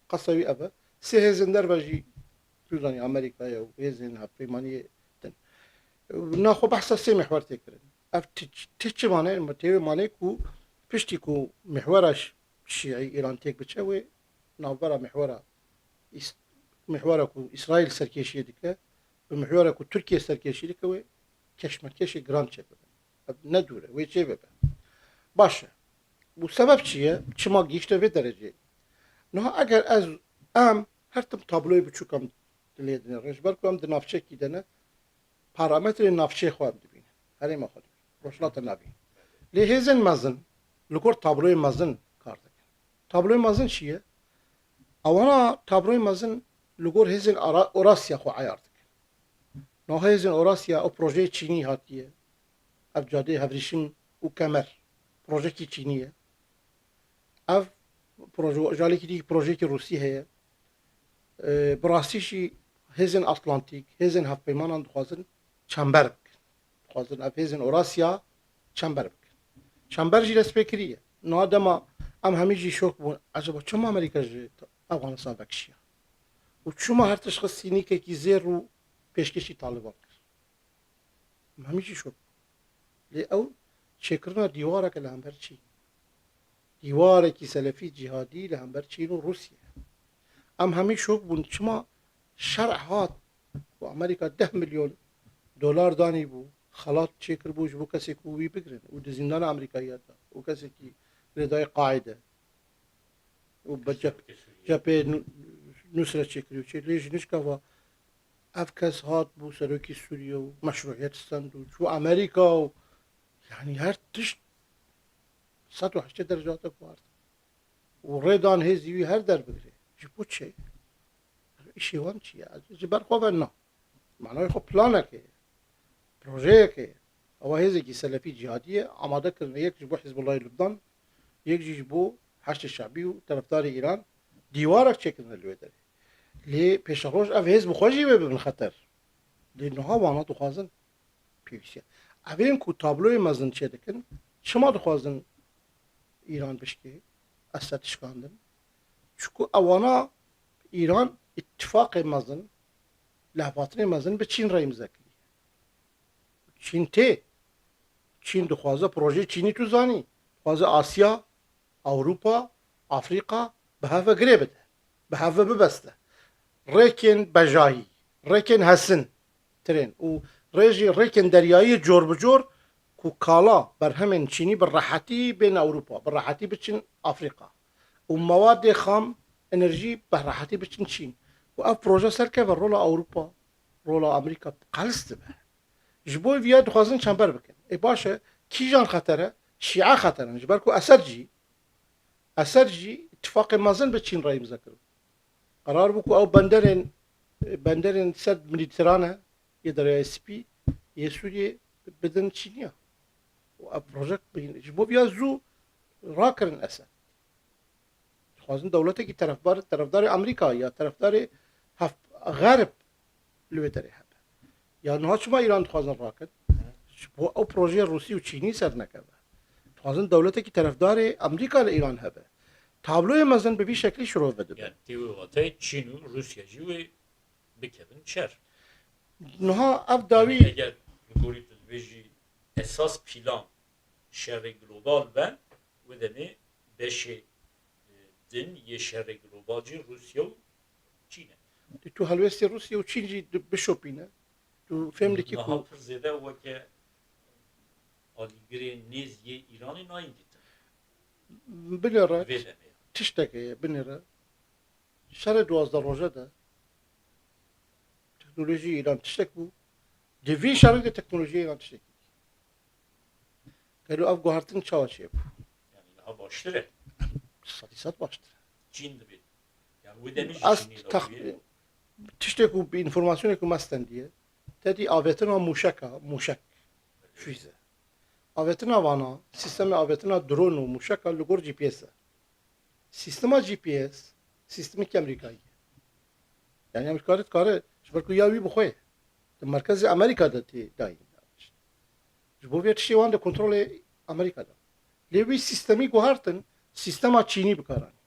قصدي أبا سهزن دربة جي جوداني أمريكا يو هزن هفريمانية تن ناخو بحث سي محور تكرن اف تيجي معناه المتيوي معناه كو بشتي كو محورش شيعي ايران تيك بتشوي نابرا محورا كو اسرائيل سركيشي ديكا ومحورا كو تركيا سركيشي ديكا وي كشمكشي جران شبه ندوره وي شبه باشا والسبب چیه چما گیشته به درجه نه اگر از ام هر تم تابلوی بچوکم لیدن رجبر کوم د نافچه کیدنه پارامتر نافچه خوام دبینه هر ما خود روشنات نبی لهزن مزن لکور تابلوی مزن کار دکن تابلوی مزن چیه اوانا تابلوی مزن لکور هزن اوراسیا خو عیار دکن نه هزن اوراسیا او پروژه چینی هاتیه ابجاده هفریشم و کمر پروژه کی چینیه اف پروژه جالی کی دی پروژه کی روسی هه براسیشی هزن اتلانتیک هزن هفپیمانان دخوازن چمبر بکن دخوازن اف هزن اوراسیا چمبر بکن چمبر جی رسپکریه نادما ام همی جی شوک بون عجبا چما امریکا جی افغانستان بکشیه و چما هر تشخص سینیکێکی زێر و پێشکەشی تاالبان کرد هەمیشی شۆ لێ ئەو چێکردنا دیوارەکە لە هەمبەر چین دیوارێکی سەلەفی جیهادی لە هەمبەر چین و رووسیا ئەم هەمی شۆک بوون چما شەرع هات و ئەمریکا 10 ملیۆن دۆلار دانی بوو خەڵات چێکرد بووش بۆ کەسێک وی بگرن و دە زیندانە ئەمریکاییەتە و کەسێکی لێدای قاعدە و بە جەپێ نووسرە چێکری و چێ لێژ نشکەوە ئەف کەس هات بوو سەرۆکی سووریە و مەشروعیەت سند و چوو ئەمریکا و یعنی هەر تشت 180 دەرەجاتە کوارد و ڕێدان هێزیوی هەر دەربگرێ ji بۆ چێ ئیشی وان چییە ji ber xwe ve na معنای خۆ پلانێکێ پرۆژەیەکێ ئەوە هێزێکی سەلەفی جیهادیە ئامادەکردن یەک ji بۆ حیزبوڵای لوبنان یەک ji بۆ هەشتی شعبی و تەرەفداری ئیران دیوارێک چێکردنە لێ دەرێ لێ پێشەڕۆژ ئەv هێز بخۆژی وێ ببن خەتەر لێ نها وانە دixwazin pêwîstiye evên ku tabloyê mezin çê dikin çima dixwazin îran bişkê Esed şikandin çuku ewana îran ittifaqê mezin lehvatinê mezin bi Çîn re imza kiriye Çîn tê Çîn dixwaze projeyê Çînî tu zanî dixwaze Asya Awropa Afrika bi hev ve girê bide bi hev ve bibeste rêkên bejahî rêkên hesin tirên û rêjî rêkên deryayî cor bi cor ku kala berhemên Çînî bi rehetî bên Awropa bi rehetî biçin Afrika û mewadê xam enerjî bi rehetî biçin Çîn û ev proje serkeve rola Awropa rola Amerîka qelis dibe ji bo vîya dixwazin çember bikin ê baş e kîjan xetere şîa xeterin ji ber ku Esed jî ittifaqê mezin bi Çîn re imza kirin قرار بوو ئەو بەندەرێن سەر ملیترانە یە دەریای سپی یە سووریێ بدن چینیە و ئە پرۆژەک ji بۆ بیا زوو ڕاکردن ئەسە دixwazin dewletێکی terefdarê Amerîka ya terefdarê غerb li wê derê hebe ya niha çima îran dixwazin rakin ji bo ew projeyê Rûsî û Çînî ser nekeve dixwazin dewletekî terefdarê Amerîka li îran hebe tabloya mezin bi vî şeklî şirov vedibe Yani tevî Çin û Rusya jî wê bikevin şer. niha ev dawî Eger gorî tu divê jî esas plan şerê global ben wê demê beşê din yê şerê global jî Rusya û Çîn e. tu helwestê Rusya û Çîn jî bişopîne tu fêm dikî Niha ku pir zêde weke alîgirê nêz yê Îranê nayên dîtin. binêre Vê demê. tiştekê ye binêre şerê duwazda roja de teknolojî îran tiştek bû di vî şerê de teknolojiyê îran tiştekî gelo ev guhertin çawa çê bû Yani niha baştir e. sedî sed baştir Çin dibê. Yani wê demê jî ez Çînî dawî. tiştek û bi înformasyonê ku me stendiye tedî avêtina mûşek füze avêtina vana sîstemê avêtina dron û mûşeka li gor GPS e Sistema GPS sistemekî Amerîkayî ye yani Amerîka dikare ji ber ku ya wî bixwe di merkezê Amerîka de tê dayîn ji bo vê tiştê wan di kontrolê Amerîka de lê wî sistemî guhertin sistema Çînî bikaranî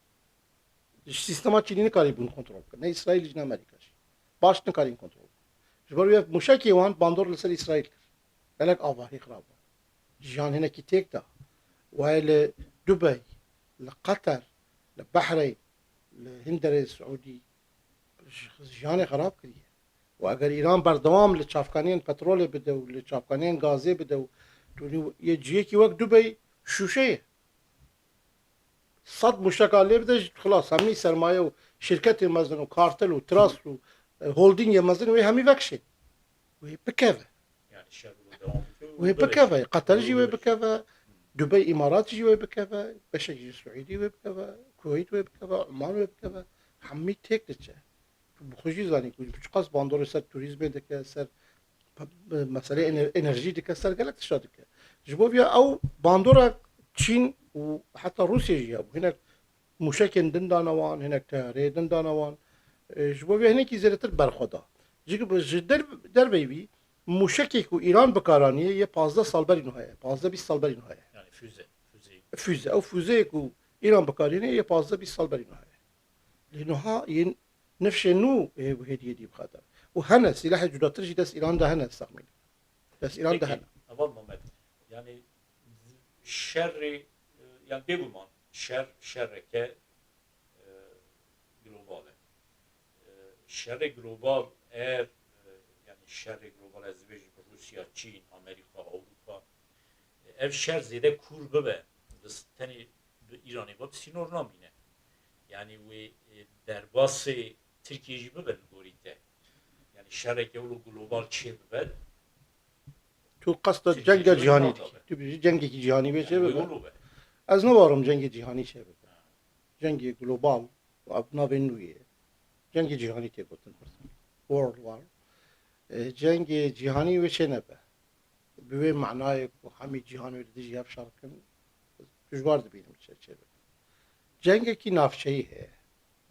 sistema Çînî nikarî bûn kontrol bikin ne İsraîl jî ne Amerîka jî baş nikarîn kontrol bikin ji ber wê mûşekê wan bandor li ser İsraîl kir gelek avahî xirab bû jiyan hinekî têk da wê li Dubey li Qeter li Behreyn li Hinderê Siûdî jiyanê xerab kiriye û eger îran berdewam li çavkaniyên petrolê bide û li çavkaniyên gazê bide û yê ciyekî wek Dubey şûşe ye sed mûşeka lê bide xilas hemî sermaye û şirketê mezin û kartel û tras û holdîngê mezin wê hemî vekşe wê bikeve Yani şer û devam wê bikeve Qeter jî wê bikeve Dubey îmarat jî wê bikeve beşek jî Siûdî wê bikeve Kuweyt wê bikeve Oman wê bikeve hemî têk diçe bi xwe jî zanî ku çi qas bandorê ser turîzmê dike ser meselê enerjî dike ser gelek tişta dike ji bo vêya ew bandora Çîn û heta Rûsya jî hebû hinek mûşekên din dane wan hinek teyareyê din dane wan ji bo vê hinekî zêdetir berxwe da ji dervey wî mûşekê ku îran bikaraniye yê 15 sal berî niha ye 15-20 sal berî niha ye yani füze. füze ew füzeyê ku îran bikarîne yê 15-20 sal berî niha ye lê niha yên نفش نو وهدية دي بخاطر وهنا سلاح جدا ترجي دس إيران ده هنا استعمل دس إيران ده Peki, هنا aval Mehmet, yani şerri, yani beguman, şerreke globale. Şerri global eğer, yani şerri global ez dibêjim Rusya, Çin, Amerika, Avrupa, ev şer zêde kur bibe, tenê bi Îranê ve sînor namîne. Yani wê derbasê Tirkiye jî bibe li gorî te. Yani şerreke ew global çê bibe, تو قصد Türkiye جنگ jî wê جهانی nadabe. تو بيجي جنگ جهانی Yani بيجي wê بقى ulu be. از نوارم جنگ جهانی شه بقى جنگ جلوبال وابنا بينويه جنگ جهانی تيقوتن وورلد وار جنگ جهانی وشه نبه بوی معنای و همه جهان رو دیجی افشار کن دشوار دبینم چه بقى جنگ کی نافچه‌ای هه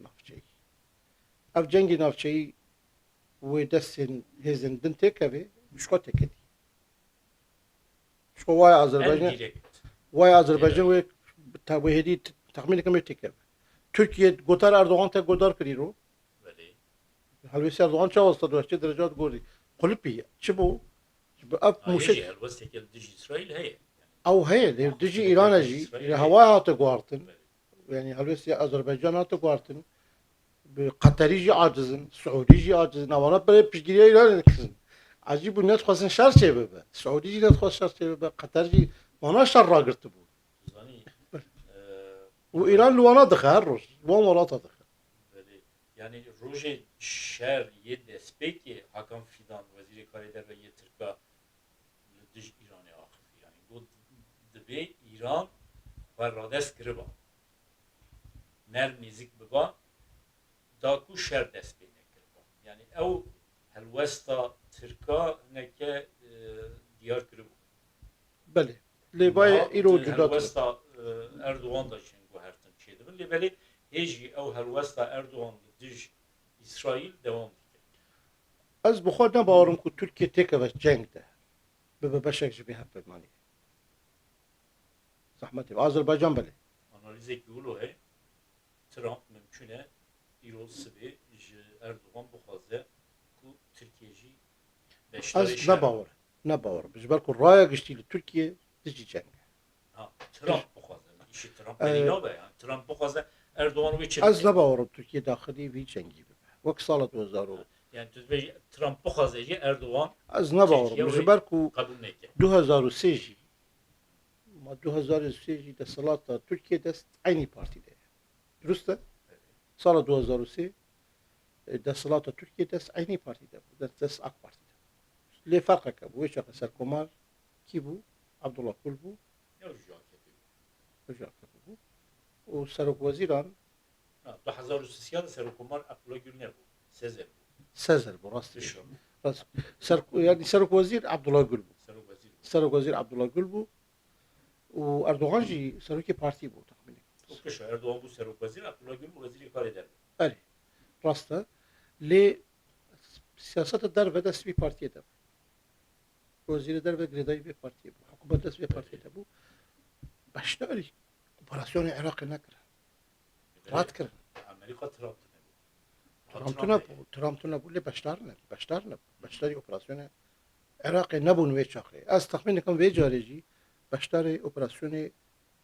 نافچه‌ای اف جنگ نافچه‌ای و دستن هزن دن تکه شکو تکدی شکو وای En آذربایجان direkt. وای آذربایجان و تابهدی تخمین کمی تکه ترکیه گوتار اردوغان تا گودار کری رو Böyle. هلوی اردوغان چه واسطه چه درجات گوری قلبی چه بو اف موشه Ayıcı helvas tekel dış İsrail heye. او هي دجي ايران جي هواي هاتو غوارتن يعني هلوي اذربيجان هاتو غوارتن قطري جي عاجزن سعودي جي عاجزن اوانا بري بيشجيري ايران نكسن عجيب الناس خاصن شر شي بابا سعودي جي ناس خاص شر شي بابا قطر جي وانا شر راقرت بو Zani وايران لو انا دخل روس وان ولا تدخل böyle yani Roje şer ye despeki Hakan Fidan veziri kareder ve yetirka dış İran'a akıf yani bu dibe İran ve rades kırıba mer müzik biba daku şer despeyne kırıba yani ev helvesta Türka neke diyar kırıba بله لباي ايرو جدات helvesta Erdoğan da için bu her tüm şeydi. Libeli heji ev helvesta Erdoğan dij İsrail devam ediyor. از بخود نباورم كو تركيا تيكا بس جنگ ده بابا بشك جبي هبل ماني زحمتي اذربيجان بله Analiz ekliyor he. Trump mümküne İrol Sıvı Erdoğan bu fazla ku Türkiye'ci beşleri از نباور بجبالكو الرايه قشتي لتركيا تجي جنگ Ha, Trump bu fazla. İşi Trump belli be yani. Trump bu fazla Erdoğan'ı bir از نباورم تركيا داخلي في جنگي بابا وك صالة 2000 yani Trump bu fazla Erdoğan از نباورم Türkiye بجبالكو kabul neke. 2003 جي ما 2003 جي ده صلاة تركيا دست عيني بارتي ده درسته صالة 2003 ده صلاة تركيا دست عيني بارتي ده دست اك بارتي ده ليه فرقك ابو ويش سر كومار كيبو عبد الله كلبو Ne olacak? رجع كبو وسرك وزيران 2003 Serokkomar Abdullah Gül ne bu? Sezer bu. سازر براستي Dışarı. سر يعني سرك وزير عبد الله قلبو Serok Vezir. سرك وزير عبد الله قلبو واردوغان جي سركي بارتي بو تخميني Çok yaşa. Erdoğan bu Serok Vezir, Abdullah Gül bu veziri ikrar eder. الي راستا لي سياسات الدرب دس بي بارتي ده وزير الدرب قريداي بي بارتي بو حكومه دس بي بارتي ده بو باشتغلي اوبراسيون العراق نكره رات كره Amerika Trump'tı ne bu? ترامتنا بو لي باشتاري اوبراسيون عراق نبون وي شاخي از تخمين كم وي جاريجي باشتاري اوبراسيون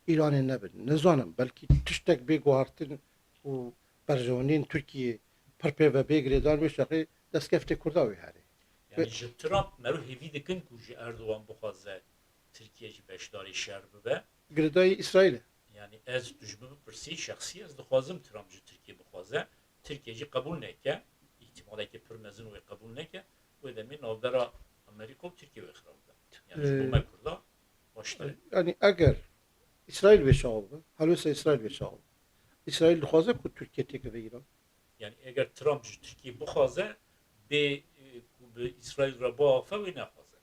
ايران نبن نزانم بلكي تشتك بي غوارتن و برجونين تركيا پرپه و بگریدان میشه دست کفته کرداوی هری Yani ji Trump meru hevi dikin ku ji Erdoğan bu fazla Türkiye'ci beşdari şer bibe. گریدای اسرائیل Yani ez düşmü pirsi şahsi ez dixwazim Trump ji Türkiye bu fazla Türkiye'ci kabul neke. İhtimale ki pürmezin ve kabul neke. Ve demin navbera Amerika و Türkiye ve xirabda. Yani ji bu mekurda başları. yani eğer İsrail ve şahı halbuki İsrail ve şahı İsrail dixwaze ku Türkiye teke ve İran Yani eğer Trump ji Türkiye bu fazla be İsrail ra bu afa ve ne fazla.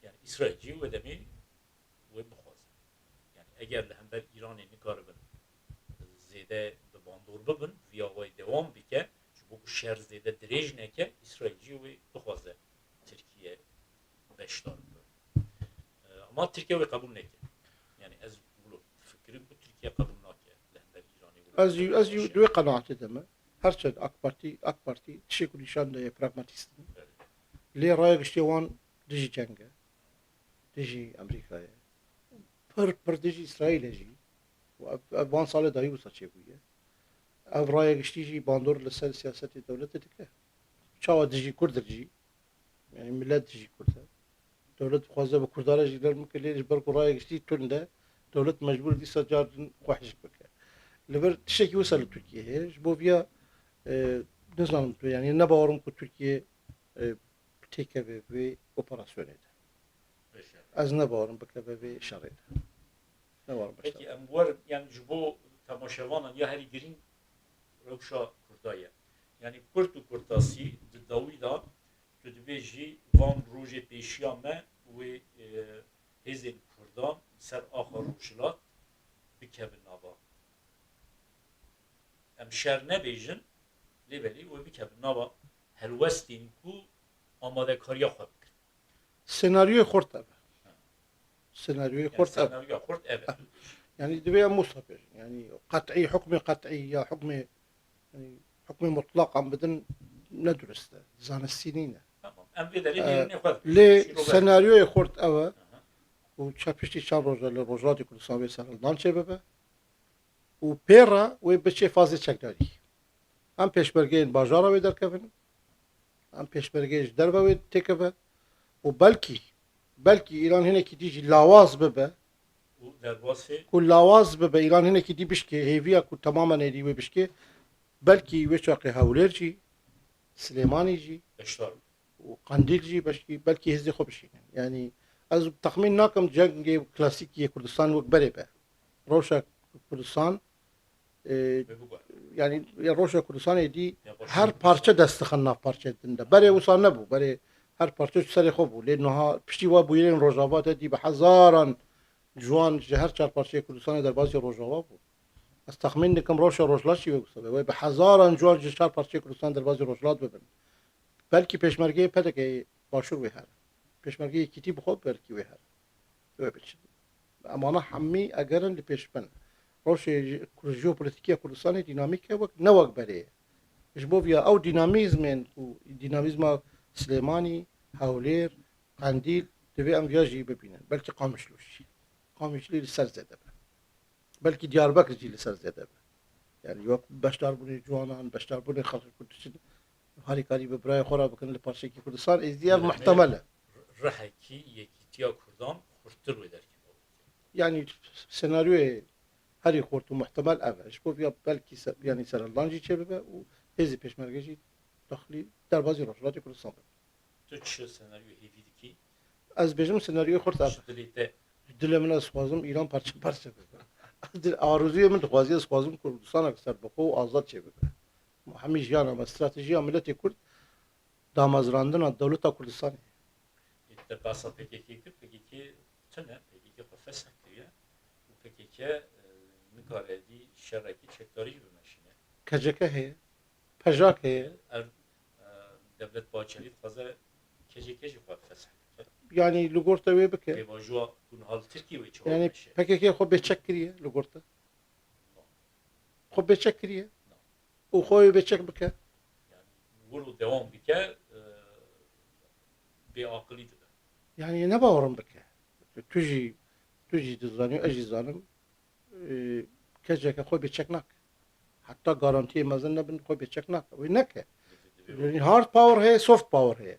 Yani İsrailci ve demin ve bu fazla. Yani eğer hember İran'ı nikaribin zede be bandor bibin viyavay devam bike bu şer zede direj neke İsrailci ve bu fazla Türkiye beşdar ama Türkiye ve kabul neke. Yani ez bu fikrim bu Türkiye kabul neke. Hember İran'ı از دوی قناعت دمه هرچند AK Parti tişek nişan da pragmatistın. Li raya gişti wan dijî cenge. Dijî Amerika'ya. Pır dijî İsrail'e jî. Van sale dayı bu saçı buyye. Ev raya gişti jî bandor li ser siyaseti devleti dike. Çawa dijî Kurd jî. Yani millet dijî Kurd. Devlet xwaze bi Kurdara jî dermike lê ji ber ku raya giştî tunda devlet mecbur dîsa carın xwehiş bike. Li ber tişekî wisa li Tirkiyeyê ji bo vîya nizanim tu yani ne bawerim ku Tirkiye têkeve vê operasyonê de. Ez ne bawerim bikeve vê şerê de. Ne bawerim Peki başta. em war yani ji bo temaşevanan ya herî girîng rewşa Kurdaya. Yani Kurd û Kurtasî di dawî da tu dibêjî van rojê pêşiya me wê hêzên Kurdan ser axa rojhilat bikevin nava. Em şer nebêjin lêbelî wê bikevin nava helwestên ku amadekariya xwe bikin. Senaryoya xort ev. Senaryoya Yani xort ev. senaryoya xurt evet. Yani divê em wisa bêjin. Yani qet'î hukmê qet'î ya hukmê yani hukmê mutlaq em bidin ne durist e. Zanistî nîne. Tamam. Em vê derê nêrînê xwe bikin. Lê Şîrove. senaryoya xort ew e Aha. û çepiştî çend roja li Rojhilatê Kurdistan wê serhildan çêbibe û pêra wê biçe fazê çekdarî. Em pêşmergeyên bajara wê derkevin, em pêşmergeyê ji derve wê têkeve û belkî îlan hinekî dî jî lawaz bibe û derbasê ku lawaz bibe îlan hinekî dî bişkê hêviya ku temamen êdî wê bişkê belkî wê çaqê Hewlêr jî Silêmanî jî beşdar. û Qandîl jî belkî hêzê xwe bişînin. Yani ez texmîn nakim cengê klasîkî Kurdistan wek berê be. Rewşa Kurdistan Ve bu kadar. yani Rewşa Kurdistanê dî Ya baş- her parça destixin nav parçeyên de. Berê wisa nebû. Berê her parça ji serê xwe bû. Lê niha piştî wa bûyerên Rojavadê dî bi hezaran ciwan ji her çar parçeyê Kurdistanê derbasî Rojava bû. Ez texmîn dikim Rewşa Rojhilat jî wek wisa be. Wê bi hezaran ciwan ji çar parçeyê Kurdistan derbasî Rojhilat bibin. Belkî pêşmergeyê pedekê başûr wê here. Pêşmergeyê kîtî bixwe belkî wê here. Wê biçin. Emana hemî egerin li pêş bin. Rewşê jeopolitîkiya Kurdistanê dînamîk e wek ne wek berê ye. Ji bo vîya ew dînamîzmên ku dînamîzma Silêmanî, Hewlêr, Qandîl divê em viya jî bibînin. Belkî Qamişlo jî. Qamişlî li ser zêde be. Belkî Diyarbekir jî li ser zêde be. Yani wek beşdarbûnê ciwanan, beşdarbûnê xelkê Kurdistan harîkarî bi birayê xwe re bikin li parçeyekî Kurdistan êzî ev muhtemel e. Rehekî yekîtiya Kurdan xurttir wê derkeve. Yani senaryoya herî xort û muhtemel ev e. Ji bo vîya belkî yani serhildan jî çêbibe û hêzê pêşmerge jî daxilî derbasî Rojhilatê Kurdistan bibe. Tu çi senaryo hêvî dikî? Ez bêjim senaryoya xort ev e. Ji dilê te Dilê min ez dixwazim îran parça parça bibe. Arzuya min dixwaziye ez dixwazim Kurdistanek serbixwe û azad çêbibe. Hemî jiyana me stratejiya miletê Kurd damezrandina dewleta Kurdistanê. te basa PKK kir, PKK tune, PKK xwe fesih kiriye û PKK nikare dî şerekî çekdarî jî bimeşîne. Keceke heye, pejak heye. Ev devlet Bahçeli dixwaze KCK jî xwe fesih bike. Yani li gorta wê bike. Pêvajoya gunhal Tirkiye wê çawa Yani meşe. PKK xwe bêçek kiriye li gorta. Xwe bêçek kiriye. û xwe wê bêçek bike. Yani vuru devam bike bêaqilî dibe. Yani ne bawerim bike. Tu jî dizanî ez jî zanim keceke xwe bêçek nake. Heta garantiyê mezin nebin xwe bêçek nake. Wê neke. Yani hard power heye, soft power heye.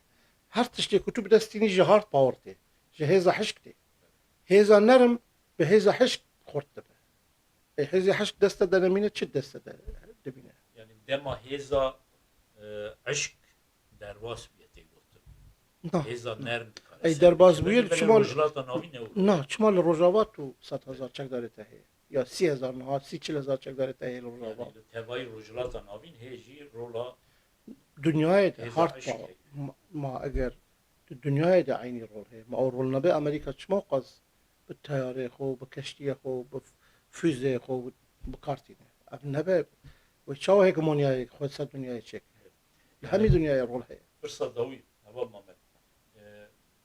Her tiştê ku tu bi destînî ji hard power tê. Ji hêza hişk tê. Hêza nerim bi hêza hişk xort dibe. Hêzê hişk deste denemîne çi deste dibîne. Yani dema hêza eşk derbas bûye tê gotin. Na. Hêza nerm dikare. Ey derbas bûye çimal Rojhilata navî ne û. na çimal li Rojava tu 100,000 çekdarê te heye. Ya 30,000 niha 40,000 çekdarê te heye li Rojava. Yani tevayî rojhilata navîn hê jî rola Dünyayê de hêza hard eşk power. heye. Ma eger dünyayê de aynî rol heye. Ma ew rol nebe Amerîka çima qas bi teyarê xwe, bi keştiyê xwe, bi füzeyê xwe bikartîne. Ev nebe wê çawa hegemonyayê xwe ser dünyayê çek. Li hemî dünyayê rol heye. Pirsa dawî heva Mamet.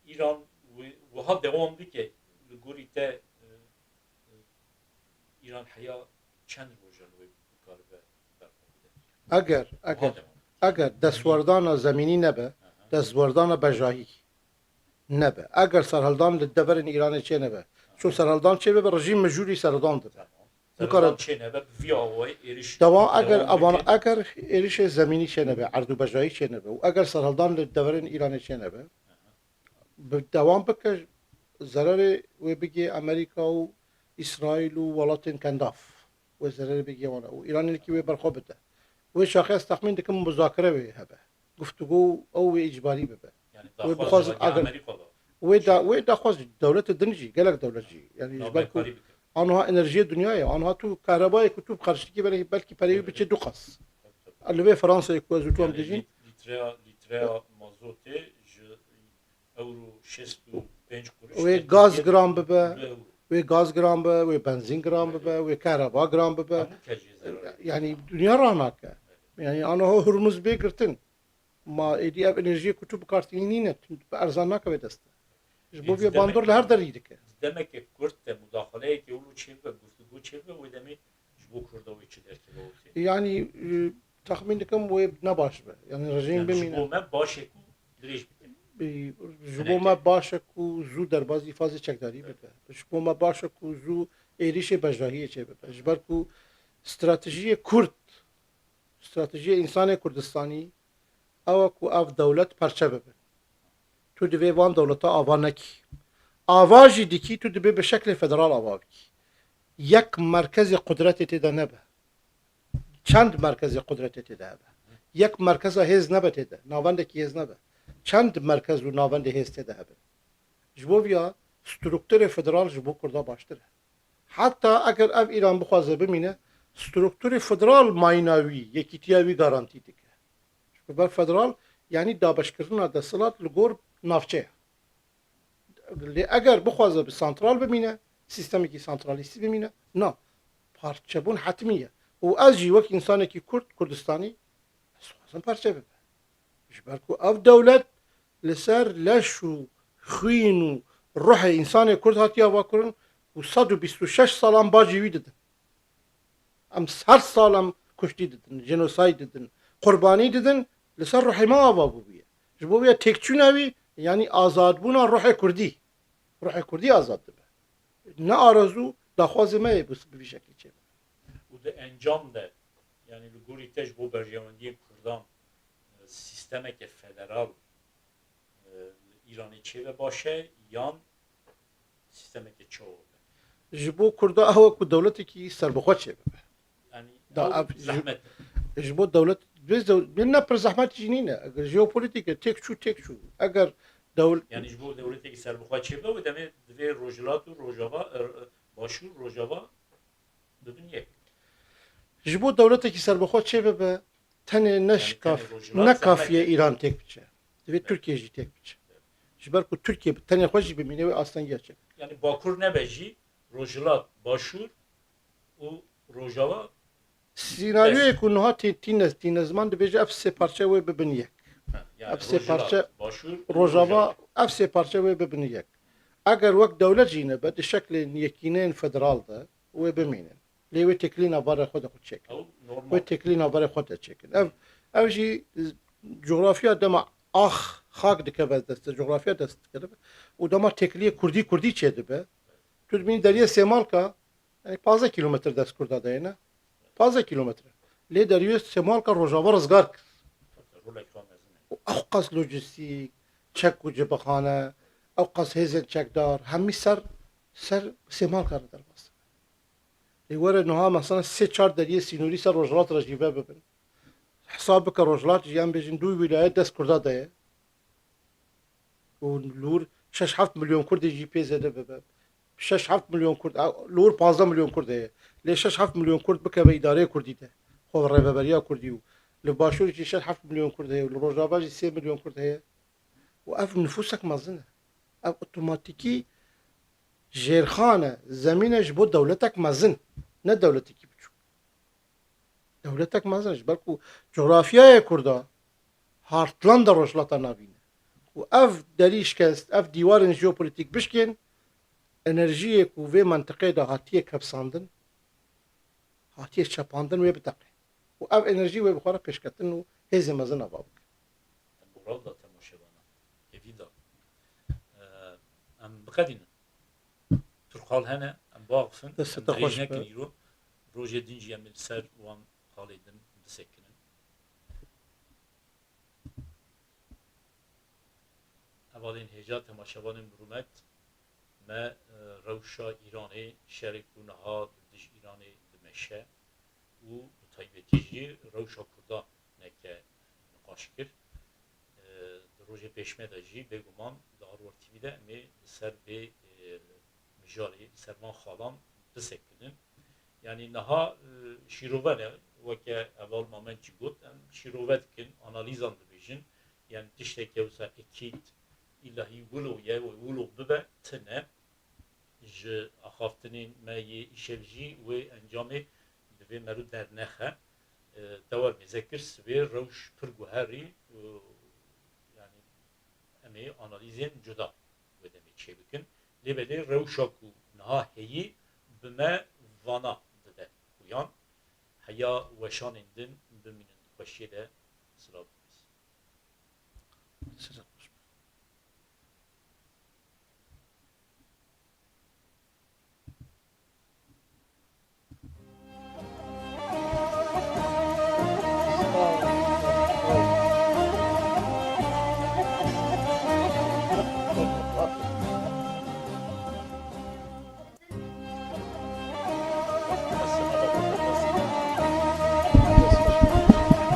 İran wiha devam bike li gorî te İran heya çend roja li wê bikaribe berxwe bide. اگر دستوردان زمینی نبه دستوردان بجاهی نبه اگر سرهلدان لدورن ایران چه نبه چون سرهلدان چه به رژیم مجوری سرهلدان دبه سرهلدان چه نبه وی آوای ایریش اگر ایریش زمینی چه نبه عرض و بجاهی چه نبه و اگر سرهلدان لدورن ایران چه نبه دوام بکش ضرر و بگی امریکا و اسرائیل و ولاتین کنداف و ضرر بگی و ایران که و برخو بده و شاخص تخمین دکم مذاکره به هبه گفتگو او اجباری ببه یعنی دخواست امریکا و دخواست دولت دنجی گلک دولتی یعنی بالکو آنها انرژی دنیای آنها تو کهربای کتب خرجتی برای بلکه پری بچه دو قص الوی فرانسه کو از تو هم دیجین لیتر مازوت اورو 65 قروش و گاز گرام ببه و گاز گرام ببه و بنزین گرام ببه و کهربا گرام ببه یعنی دنیا راناکه یعنی آنها هرمز بگرتن ما ایدی اب انرژی کتب کارتینی نه ارزان نکه دسته جبو بیا باندور لهر دریده که demek ki Kürt müdahale ki ulu çevre guftugû çevre ve demek bu Kürdoğu içi der ki bu. Yani tahmin dikim bu ne baş be. Yani rejim bemine. Bu me başı ku dirij bi. Jbo me baş ku zu derbazî fazê çekdarî bibe. Jbo me baş ku zu êrişê bejahiyê çê bibe. Ji ber ku stratejiyê Kurd, stratejiyê insanê Kurdistanî ew ku ev dewlet perçe bibe. Tu divê van dewleta ava nekî. Ava jî dikî tu dibê bi şeklê federal ava bikî. Yek merkezê qudretê tê de nebe. Çend merkezê qudretê tê de hebe. Yek merkeza hêz nebe tê de. Navendekî hêz nebe. Çend merkez û navendê hêz tê de hebe. Ji bo vêya strukturê federal ji bo Kurda baştir e. Heta eger ev İran bixwaze bimîne strukturê federal mayîna wî yekîtiya wî garantî dike. Ji ber federal yani dabeşkirina desthilat li gor navçe ye. اگر بخوازه به سانترال بمینه سیستمی که سانترالیستی بمینه نه پارچه بون حتمیه و از جی وقت انسانی که کردستانی خوازم پارچه ببه جبر که اف دولت لسر لش و خوین و روح انسانی کرد هاتیا واکرن و 126 سالم باجی وی ددن ام هر سالم کشتی ددن جنوساید ددن قربانی ددن لسر روح ما آوا بویه جبو بیا تکچونوی yani azadbûna ruhê Kurdî. Ruhê Kurdî azad dibe. Ne arezû daxwazê me ye bi şeklî çê. û di encam de yani li gorî te ji bo berjewendiyê Kurdan sistemeke federal İranê çêve baş e yan sistemeke çawa be. Ji bo Kurda ew ku dewletekî serbixwe çê bibe. Yani zehmet. Ji bo dewlet ne pir zehmet jî nîne. Jeopolitîke tek çû. Eger yani ji bo dewletekî serbixwe çêbe û demê divê Rojhilat û Rojava Başûr Rojava bibin yek. Ji bo dewletekî serbixwe çê bibe tenê ne kafiye İran tek biçe. Divê Tirkiye jî tek biçe. Ji ber ku Tirkiye tenê xwe jî bimîne wê astengiya çek. Yani Bakur nebe jî Rojhilat Başûr û Rojava سیناریوی که اونها تین زمان دبیجه اف سه پارچه وی ببین یک اف سه پارچه روجاوا اف سه پارچه وی ببین یک اگر وقت دولت جینه به شکل یکینین فدرال ده وی بمینه لیوی تکلین آباره خود چک وی تکلین آباره خود چکن اف جی جغرافیا دما خاک دکه به دست جغرافیا دست کرده و دما تکلی کردی چه ده به تو ببینی دریه سیمالکا یعنی 15 کیلومتر دست کرده ده نه 15 kilometre. Le deriye semal Rojava rizgar kir. Ew qas lojistik, çek û cebexane, ew qas hêzên çekdar, hemî ser semal kar derbas. Lê were niha mesela 3-4 deriye sînorî ser Rojhilat re jî ve bibin. Hesab bike Rojhilat jî em bêjin du wîlayet dest Kurda de ye. û lûr 6-7 milyon Kurdê jî pê zêde bibe. 6-7 milyon Kurd, lûr 15 milyon Kurd heye. Lê 6-7 milyon Kurd bike ve îdareyê Kurdî de. Xwe rêveberiya Kurdî û li Başûrê jî 6-7 milyon Kurd heye û li Rojava jî 3 milyon Kurd heye. û ev nüfusek mezin e. Ev otomatîkî jêrxane zemîne ji bo dewletek mezin, ne dewletekî biçûk. Dewletek mezin ji ber ku coğrafyayê Kurda hartlan da Rojhilata navîne. û ev derî şikest, ev dîwarên jeopolitîk bişkên enerjiyê ku vê mentiqê de hatiye kepsandin, hatiye çepandin wê biteqe. و اف انرژی و بخوره پیشکتن و هزی مزن اباب مورال دا تماشاوانا هیویدا ام بقدین ترخال هنه ام باقفن دست ام تا خوش دريج به. نكن يرو روجي دينجي ام السر وان خالدن بسكنن اولین هجا تماشاوان مرومت ما روشا ایرانی شرک و نهاد دش ایرانی دمشه و تایبتی جی روشا کردا نکه نقاش کرد روژه پیشمه دا جی بگومان دارور تیوی ده امی سر به مجاری سرمان خالان بسکنن yani naha şirove veke eval moment çi got em şirove dikin analizan dibêjin yani tiştekê wisa ekît ilahi wilo ye û wilo bibe tune ji axaftinên me yê îşev jî wê encamê divê merû dernexe dewar mêzekir sivê rewş pir guherî yani em ê analîzên cuda wê demê çê bikin lêbelê rewşa ku niha heyî bi me vana dide uyan heya weşanên din bimînin xweşiyê de silav